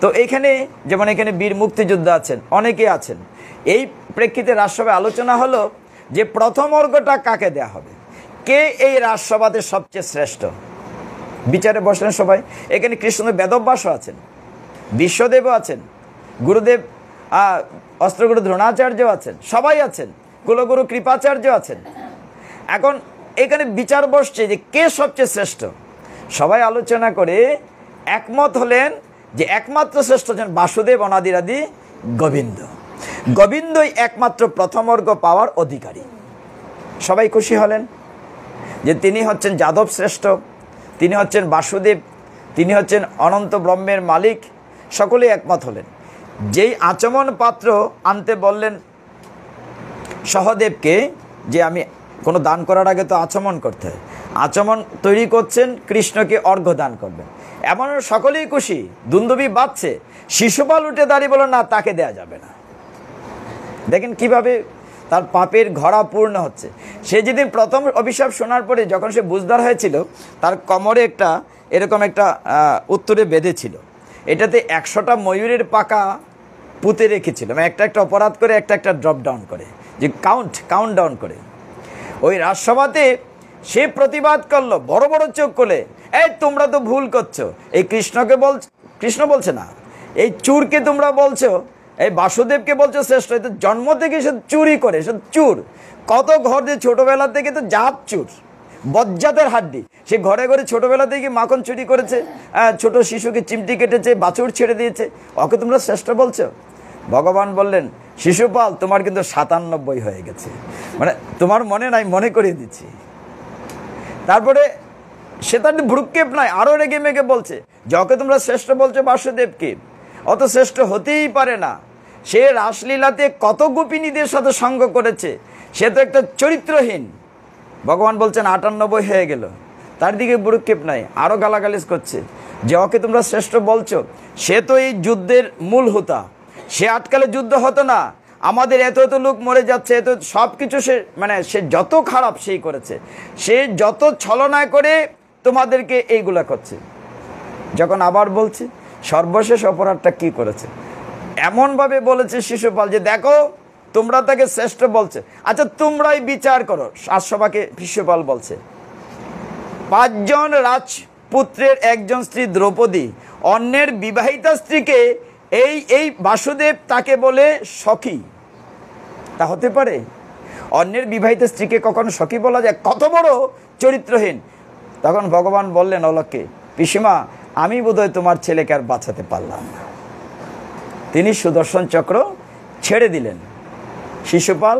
তো এখানে যেমন এখানে বীর মুক্তিযোদ্ধা আছেন, অনেকে আছেন। এই প্রেক্ষিতে রাজসভায় আলোচনা হলো যে প্রথম অর্ঘ্যটা কাকে দেয়া হবে, কে এই রাজসভাতে সবচেয়ে শ্রেষ্ঠ। বিচারে বসলেন সবাই। এখানে কৃষ্ণদেব বেদব্যাসও আছেন, বিশ্বদেবও আছেন, গুরুদেব অস্ত্রগুরু দ্রোণাচার্য আছেন, সবাই আছেন, কুলগুরু কৃপাচার্য আছেন। এখন এখানে বিচার বসছে যে কে সবচেয়ে শ্রেষ্ঠ। সবাই আলোচনা করে একমত হলেন যে একমাত্র শ্রেষ্ঠ হচ্ছেন বাসুদেব অনাদিরাদি গোবিন্দ। গোবিন্দই একমাত্র প্রথম অর্ঘ্য পাওয়ার অধিকারী। সবাই খুশি হলেন যে তিনি হচ্ছেন যাদব শ্রেষ্ঠ, তিনি হচ্ছেন বাসুদেব, তিনি হচ্ছেন অনন্ত ব্রহ্মের মালিক। সকলেই একমত হলেন। যেই আচমন পাত্র আনতে বললেন সহদেবকে, যে আমি কোনো দান করার আগে তো আচমন করতে হয়, আচমন তৈরি করছেন, কৃষ্ণকে অর্ঘ্য দান করবেন। এমন সকলেই খুশি, দুন্দুবি বাজছে। শিশুপাল উঠে দাঁড়িয়ে বলল, না, তাকে দেয়া যাবে না। দেখেন কিভাবে তার পাপের ঘড়া পূর্ণ হচ্ছে। সে যেদিন প্রথম অভিশাপ শোনার পরে যখন সে বুঝদার হয়েছিল, তার কোমরে একটা এরকম একটা উত্তরে বেঁধেছিল, এটাতে 100টা ময়ূরের পাকা পুঁতে রেখেছিল, মানে একটা একটা অপরাধ করে একটা একটা ড্রপ ডাউন করে, যে কাউন্ট ডাউন করে। ওই রাজসভাতে সে প্রতিবাদ করলো বড় বড় চোখ করে, এই তোমরা তো ভুল করছো। এই কৃষ্ণ বলছে না, এই চুরকে তোমরা বলছো, এই বাসুদেবকে বলছো শ্রেষ্ঠ। এই তো জন্ম থেকে সে চুরি করে, সে চুর। কত ঘর যে ছোটবেলা থেকে তো জাত চুর, বজ্জাতের হাড্ডি। সে ঘরে ঘরে ছোটবেলা থেকে মাখন চুরি করেছে, ছোট শিশুকে চিমটি কেটেছে, বাছুর ছেড়ে দিয়েছে, ওকে তোমরা শ্রেষ্ঠ বলছো। ভগবান বললেন, শিশুপাল তোমার কিন্তু 97 হয়ে গেছে, মানে তোমার মনে নাই, মনে করিয়ে দিচ্ছি। তারপরে সে তার ভ্রুক্ষেপ নাই, আরো রেগে মেগে বলছে যে ওকে তোমরা শ্রেষ্ঠ বলছো বাসুদেবকে, অত শ্রেষ্ঠ হতেই পারে না। সে রাসলীলাতে কত গোপিনীদের সাথে সঙ্গ করেছে, সে তো একটা চরিত্রহীন। ভগবান বলছেন 98 হয়ে গেল, তার দিকে ভ্রুক্ষেপ নাই, আরো গালাগালিজ করছে যে ওকে তোমরা শ্রেষ্ঠ বলছো। সে তো এই যুদ্ধের মূল হোতা, সে আটকালে যুদ্ধ হতো না। আমাদের এত এত লোক মরে যাচ্ছে, এত সব কিছু সে যত খারাপ সেই করেছে, সে যত ছলনা করে তোমাদেরকে এইগুলা করছে। যখন আবার বলছে সর্বশেষ অপরাধটা কি করেছে, এমনভাবে বলেছে শিশুপাল যে দেখো তোমরা তাকে শ্রেষ্ঠ বলছে, আচ্ছা তোমরাই বিচার করো। রাজসভাকে শিশুপাল বলছে 5 জন রাজপুত্রের একজন স্ত্রী দ্রৌপদী অন্যের বিবাহিতা স্ত্রীকে এই বাসুদেব তাকে বলে সখী। তা হতে পারে? অন্যের বিবাহিত স্ত্রীকে কখনো সখী বলা যায়? কত বড় চরিত্রহীন। তখন ভগবান বললেন অলককে, পিসিমা আমি বোধহয় তোমার ছেলেকে আর বাঁচাতে পারলাম না। তিনি সুদর্শন চক্র ছেড়ে দিলেন, শিশুপাল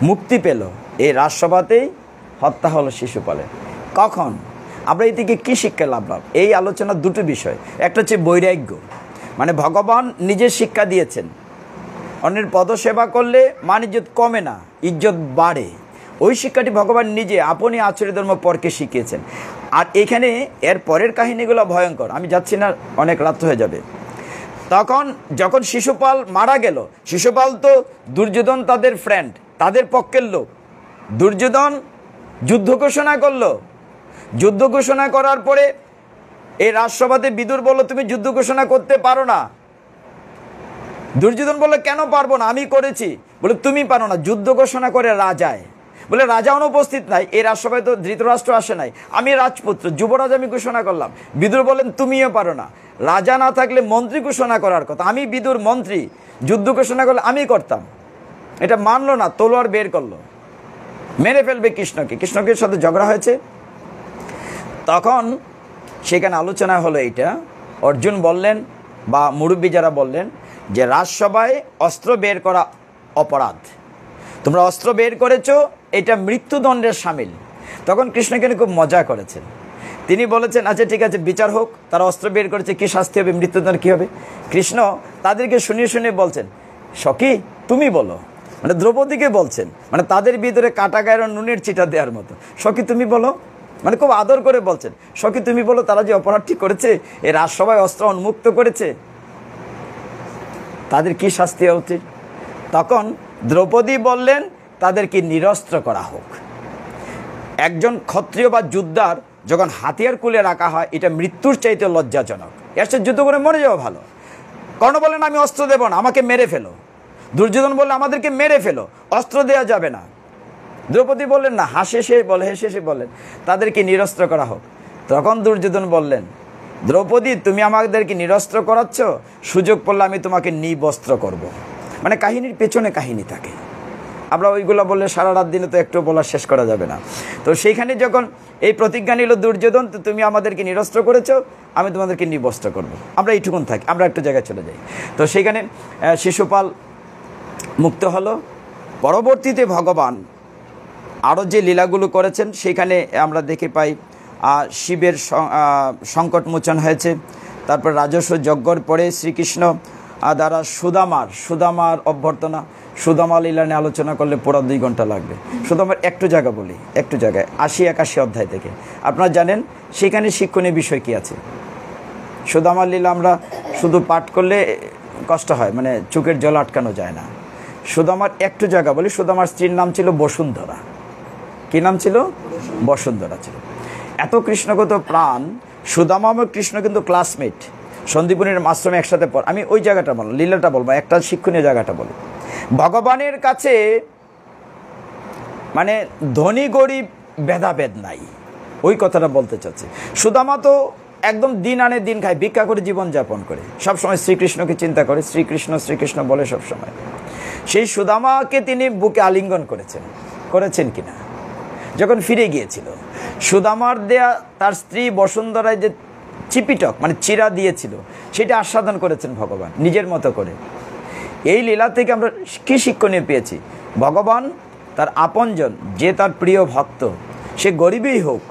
মুক্তি পেল। এই রাজসভাতেই হত্যা হলো শিশুপালের। কখন? আমরা এই থেকে কী শিক্ষা লাভ? এই আলোচনা দুটো বিষয়। একটা হচ্ছে বৈরাগ্য, মানে ভগবান নিজে শিক্ষা দিয়েছেন, অন্যের পদসেবা করলে মান ইজ্জত কমে না, ইজ্জত বাড়ে। ওই শিক্ষাটি ভগবান নিজে আপনি আচরিত ধর্ম পরকে শিখিয়েছেন। আর এখানে এর পরের কাহিনীগুলো ভয়ঙ্কর, আমি যাচ্ছি না, অনেক রাত হয়ে যাবে। তখন যখন শিশুপাল মারা গেল, শিশুপাল তো দুর্যোধন তাদের ফ্রেন্ড, তাদের পক্ষের লোক। দুর্যোধন যুদ্ধ ঘোষণা করলো। যুদ্ধ ঘোষণা করার পরে এই রাজসভাতে বিদুর বলল, তুমি যুদ্ধ ঘোষণা করতে পারো না। দুর্যোধন বললো, কেন পারবো না, আমি করেছি। বলে তুমি পারো না, যুদ্ধ ঘোষণা করে রাজায়। বলে রাজা অনুপস্থিত নাই, এই রাজসভায় তো ধৃতরাষ্ট্র আসে নাই, আমি রাজপুত্র যুবরাজ, আমি ঘোষণা করলাম। বিদুর বলেন তুমিও পারো না, রাজা না থাকলে মন্ত্রী ঘোষণা করার কথা, আমি বিদুর মন্ত্রী, যুদ্ধ ঘোষণা করলে আমি করতাম। এটা মানলো না, তলোয়ার বের করলো, মেরে ফেলবে কৃষ্ণকে। কৃষ্ণকে সাথে ঝগড়া হয়েছে। তখন সেখানে আলোচনা হলো এইটা, অর্জুন বললেন বা মুরব্বী যারা বললেন যে রাজসভায় অস্ত্র বের করা অপরাধ, তোমরা অস্ত্র বের করেছো, এটা মৃত্যুদণ্ডের সামিল। তখন কৃষ্ণকে খুব মজা করেছেন, তিনি বলেছেন আচ্ছা ঠিক আছে বিচার হোক, তারা অস্ত্র বের করেছে, কি শাস্তি হবে, মৃত্যুদণ্ড কী হবে? কৃষ্ণ তাদেরকে শুনিয়ে শুনিয়ে বলছেন, সখী তুমি বলো, মানে দ্রৌপদীকে বলছেন, মানে তাদের ভিতরে কাটা গায়ের নুনের চিটা দেওয়ার মতো, সখী তুমি বলো, মানে খুব আদর করে বলছেন, সখী তুমি বলো তারা যে অপরাধটি করেছে, এই রাজসভায় অস্ত্র উন্মুক্ত করেছে, তাদের কি শাস্তি হওয়া উচিত? তখন দ্রৌপদী বললেন তাদেরকে নিরস্ত্র করা হোক। একজন ক্ষত্রিয় বা যোদ্ধার যখন হাতিয়ার কুলে রাখা হয়, এটা মৃত্যুর চাইতে লজ্জাজনক। এর সাথে যুদ্ধ করে মরে যাওয়া ভালো। কর্ণ বলেন আমি অস্ত্র দেব না, আমাকে মেরে ফেলো। দুর্যোধন বললে আমাদেরকে মেরে ফেলো, অস্ত্র দেওয়া যাবে না। দ্রৌপদী বললেন না, হেসে বললেন তাদেরকে নিরস্ত্র করা হোক। তখন দুর্যোধন বললেন, দ্রৌপদী তুমি আমাদেরকে নিরস্ত্র করাচ্ছ, সুযোগ পড়লে আমি তোমাকে নিবস্ত্র করব। মানে কাহিনীর পেছনে কাহিনী থাকে। আমরা ওইগুলো বললে সারা রাত দিনে তো একটু বলা শেষ করা যাবে না। তো সেইখানে যখন এই প্রতিজ্ঞা নিল দুর্যোধন, তো তুমি আমাদেরকে নিরস্ত্র করেছো, আমি তোমাদেরকে নিবস্ত্র করব। আমরা এইটুকুন থাকি, আমরা একটু জায়গায় চলে যাই। তো সেইখানে শিশুপাল মুক্ত হলো। পরবর্তীতে ভগবান আরও যে লীলাগুলো করেছেন সেখানে আমরা দেখে পাই শিবের সংকট মোচন হয়েছে। তারপর রাজস্ব যজ্ঞর পরে শ্রীকৃষ্ণ দ্বারা সুদামার অভ্যর্থনা, সুদামা লীলা নিয়ে আলোচনা করলে পুরো 2 ঘন্টা লাগবে। সুদামার একটু জায়গায় 80-81 অধ্যায় থেকে আপনারা জানেন সেখানে শিক্ষণীয় বিষয় কি আছে। সুদামার লীলা আমরা শুধু পাঠ করলে কষ্ট হয়, মানে চোখের জল আটকানো যায় না। সুদামার একটু জায়গা বলি। সুদামার স্ত্রীর নাম ছিল বসুন্ধরা। কি নাম ছিল? বসুন্ধরা ছিল। এত কৃষ্ণগত প্রাণ। সুদামা এবং কৃষ্ণ কিন্তু ক্লাসমেট, সন্দীপনীর আশ্রমে একসাথে পড়। আমি ওই জায়গাটা বলবো, লীলাটা বলবো, একটা শিক্ষণীয় জায়গাটা বলি। ভগবানের কাছে মানে ধনী গরিব ভেদাভেদ নাই, ওই কথাটা বলতে চাচ্ছি। সুদামা তো একদম দিন আনে দিন খায়, ভিক্ষা করে জীবনযাপন করে, সবসময় শ্রীকৃষ্ণকে চিন্তা করে, শ্রীকৃষ্ণ বলে সবসময়। সেই সুদামাকে তিনি বুকে আলিঙ্গন করেছেন কিনা যখন ফিরে গিয়েছিল। সুদামার দেয়া তার স্ত্রী বসুন্ধরায় যে চিপিটক মানে চিরা দিয়েছিল, সেটা আস্বাদন করেছেন ভগবান নিজের মতো করে। এই লীলা থেকে আমরা কী শিক্ষণীয় পেয়েছি? ভগবান তার আপনজন, যে তার প্রিয় ভক্ত, সে গরিবই হোক,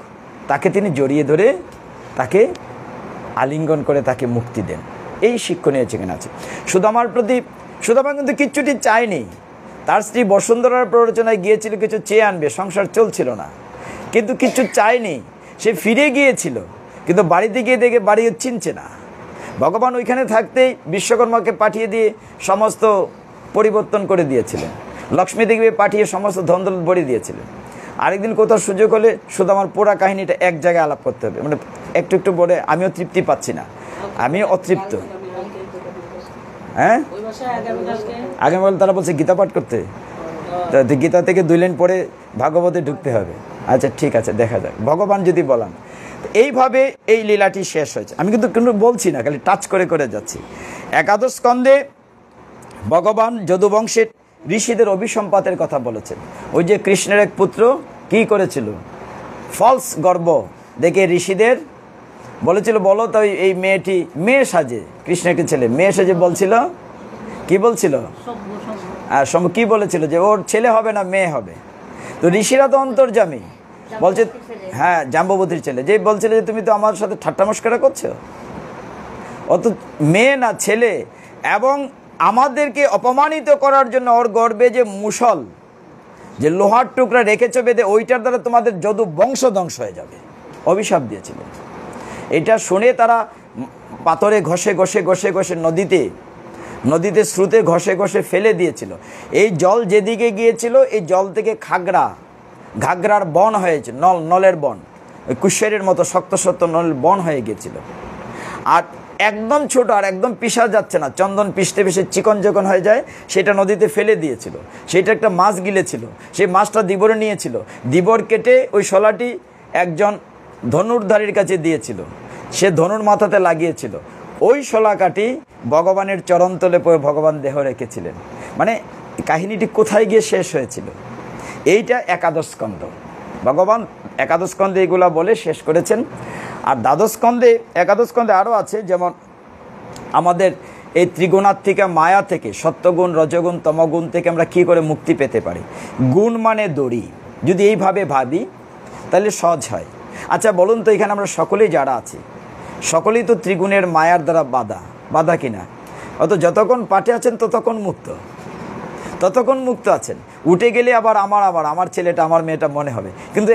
তাকে তিনি জড়িয়ে ধরে তাকে আলিঙ্গন করে তাকে মুক্তি দেন। এই শিক্ষণীয় যেখানে আছে। সুদামার প্রতি সুদামা কিন্তু কিচ্ছুটি চায়নি। তার স্ত্রী বসুন্ধরার প্ররোচনায় গিয়েছিল কিছু চেয়ে আনবে, সংসার চলছিল না, কিন্তু কিচ্ছু চায়নি। সে ফিরে গিয়েছিল, কিন্তু বাড়িতে গিয়ে দেখে বাড়ি চিনছে না। ভগবান ওইখানে থাকতেই বিশ্বকর্মাকে পাঠিয়ে দিয়ে সমস্ত পরিবর্তন করে দিয়েছিলেন। লক্ষ্মী দেবী পাঠিয়ে সমস্ত ধনদৌলত ভরে দিয়েছিলেন। আরেকদিন কোথাও সুযোগ হলে সুদামার পুরা কাহিনীটা এক জায়গায় আলাপ করতে হবে, মানে একটু বলে আমিও তৃপ্তি পাচ্ছি না, আমি অতৃপ্ত। হ্যাঁ, আগে বল তারা বলছে গীতা পাঠ করতে, গীতা থেকে 2 লাইন পরে ভাগবতে ঢুকতে হবে। আচ্ছা ঠিক আছে, দেখা যাক ভগবান যদি বলান। এইভাবে এই লীলাটি শেষ হয়েছে। আমি কিন্তু কোনো বলছি না, খালি টাচ করে যাচ্ছি। একাদশ স্কন্ধে ভগবান যদুবংশের ঋষিদের অভিসম্পাতের কথা বলেছেন। ওই যে কৃষ্ণের এক পুত্র কি করেছিল, ফলস গর্ব দেখে ঋষিদের বলেছিল, বলো তো এই মেয়েটি মেয়ে সাজে, কৃষ্ণকে ছেলে মেয়ে সাজে বলছিল, কি বলছিল, কি বলেছিল যে ওর ছেলে হবে না মেয়ে হবে। তো ঋষিরা তো অন্তর্যামী, বলছে হ্যাঁ জাম্ববতীর ছেলে, যে বলছিল যে তুমি তো আমার সাথে ঠাট্টা মস্করা করছো, অত মেয়ে না ছেলে। এবং আমাদেরকে অপমানিত করার জন্য ওর গর্বে যে মুসল, যে লোহার টুকরা রেখেছ বেঁধে, ওইটার দ্বারা তোমাদের যদু বংশ ধ্বংস হয়ে যাবে, অভিশাপ দিয়েছিলেন। এটা শুনে তারা পাথরে ঘষে নদীতে স্রোতে ঘষে ফেলে দিয়েছিল। এই জল যেদিকে গিয়েছিল, এই জল থেকে ঘাগরার বন হয়েছে, নলের বন, ওই কুশেরের মতো শক্ত নলের বন হয়ে গিয়েছিল। আর একদম ছোট, আর একদম পিষা যাচ্ছে না, চন্দন পিষতে চিকন যখন হয়ে যায়, সেটা নদীতে ফেলে দিয়েছিল। সেটা একটা মাছ গিলেছিল, সেই মাছটা দিবরে নিয়েছিল, দিবর কেটে ওই শলাটি একজন ধনুর্ধারীর কাছে দিয়েছিল, সে ধনুর মাথাতে লাগিয়েছিল। ওই শলাকাটি ভগবানের চরণতলে পরে ভগবান দেহ রেখেছিলেন। মানে কাহিনীটি কোথায় গিয়ে শেষ হয়েছিল, এইটা একাদশ স্কন্ধ। ভগবান একাদশ স্কন্ধে এগুলা বলে শেষ করেছেন। আর একাদশ স্কন্ধে আরও আছে, যেমন আমাদের এই ত্রিগুণাত্মিকা মায়া থেকে, সত্যগুণ রজগুণ তমগুণ থেকে আমরা কী করে মুক্তি পেতে পারি। গুণ মানে দড়ি, যদি এইভাবে ভাবি তাহলে সহজ হয়। আচ্ছা বলুন তো, এখানে আমরা সকলেই যারা আছি, সকলেই তো ত্রিগুণের মায়ার দ্বারা বাধা কিনা? অত যতক্ষণ পাঠে আছেন ততক্ষণ মুক্ত আছেন। উঠে গেলে আবার আমার ছেলেটা আমার মেয়েটা মনে হবে, কিন্তু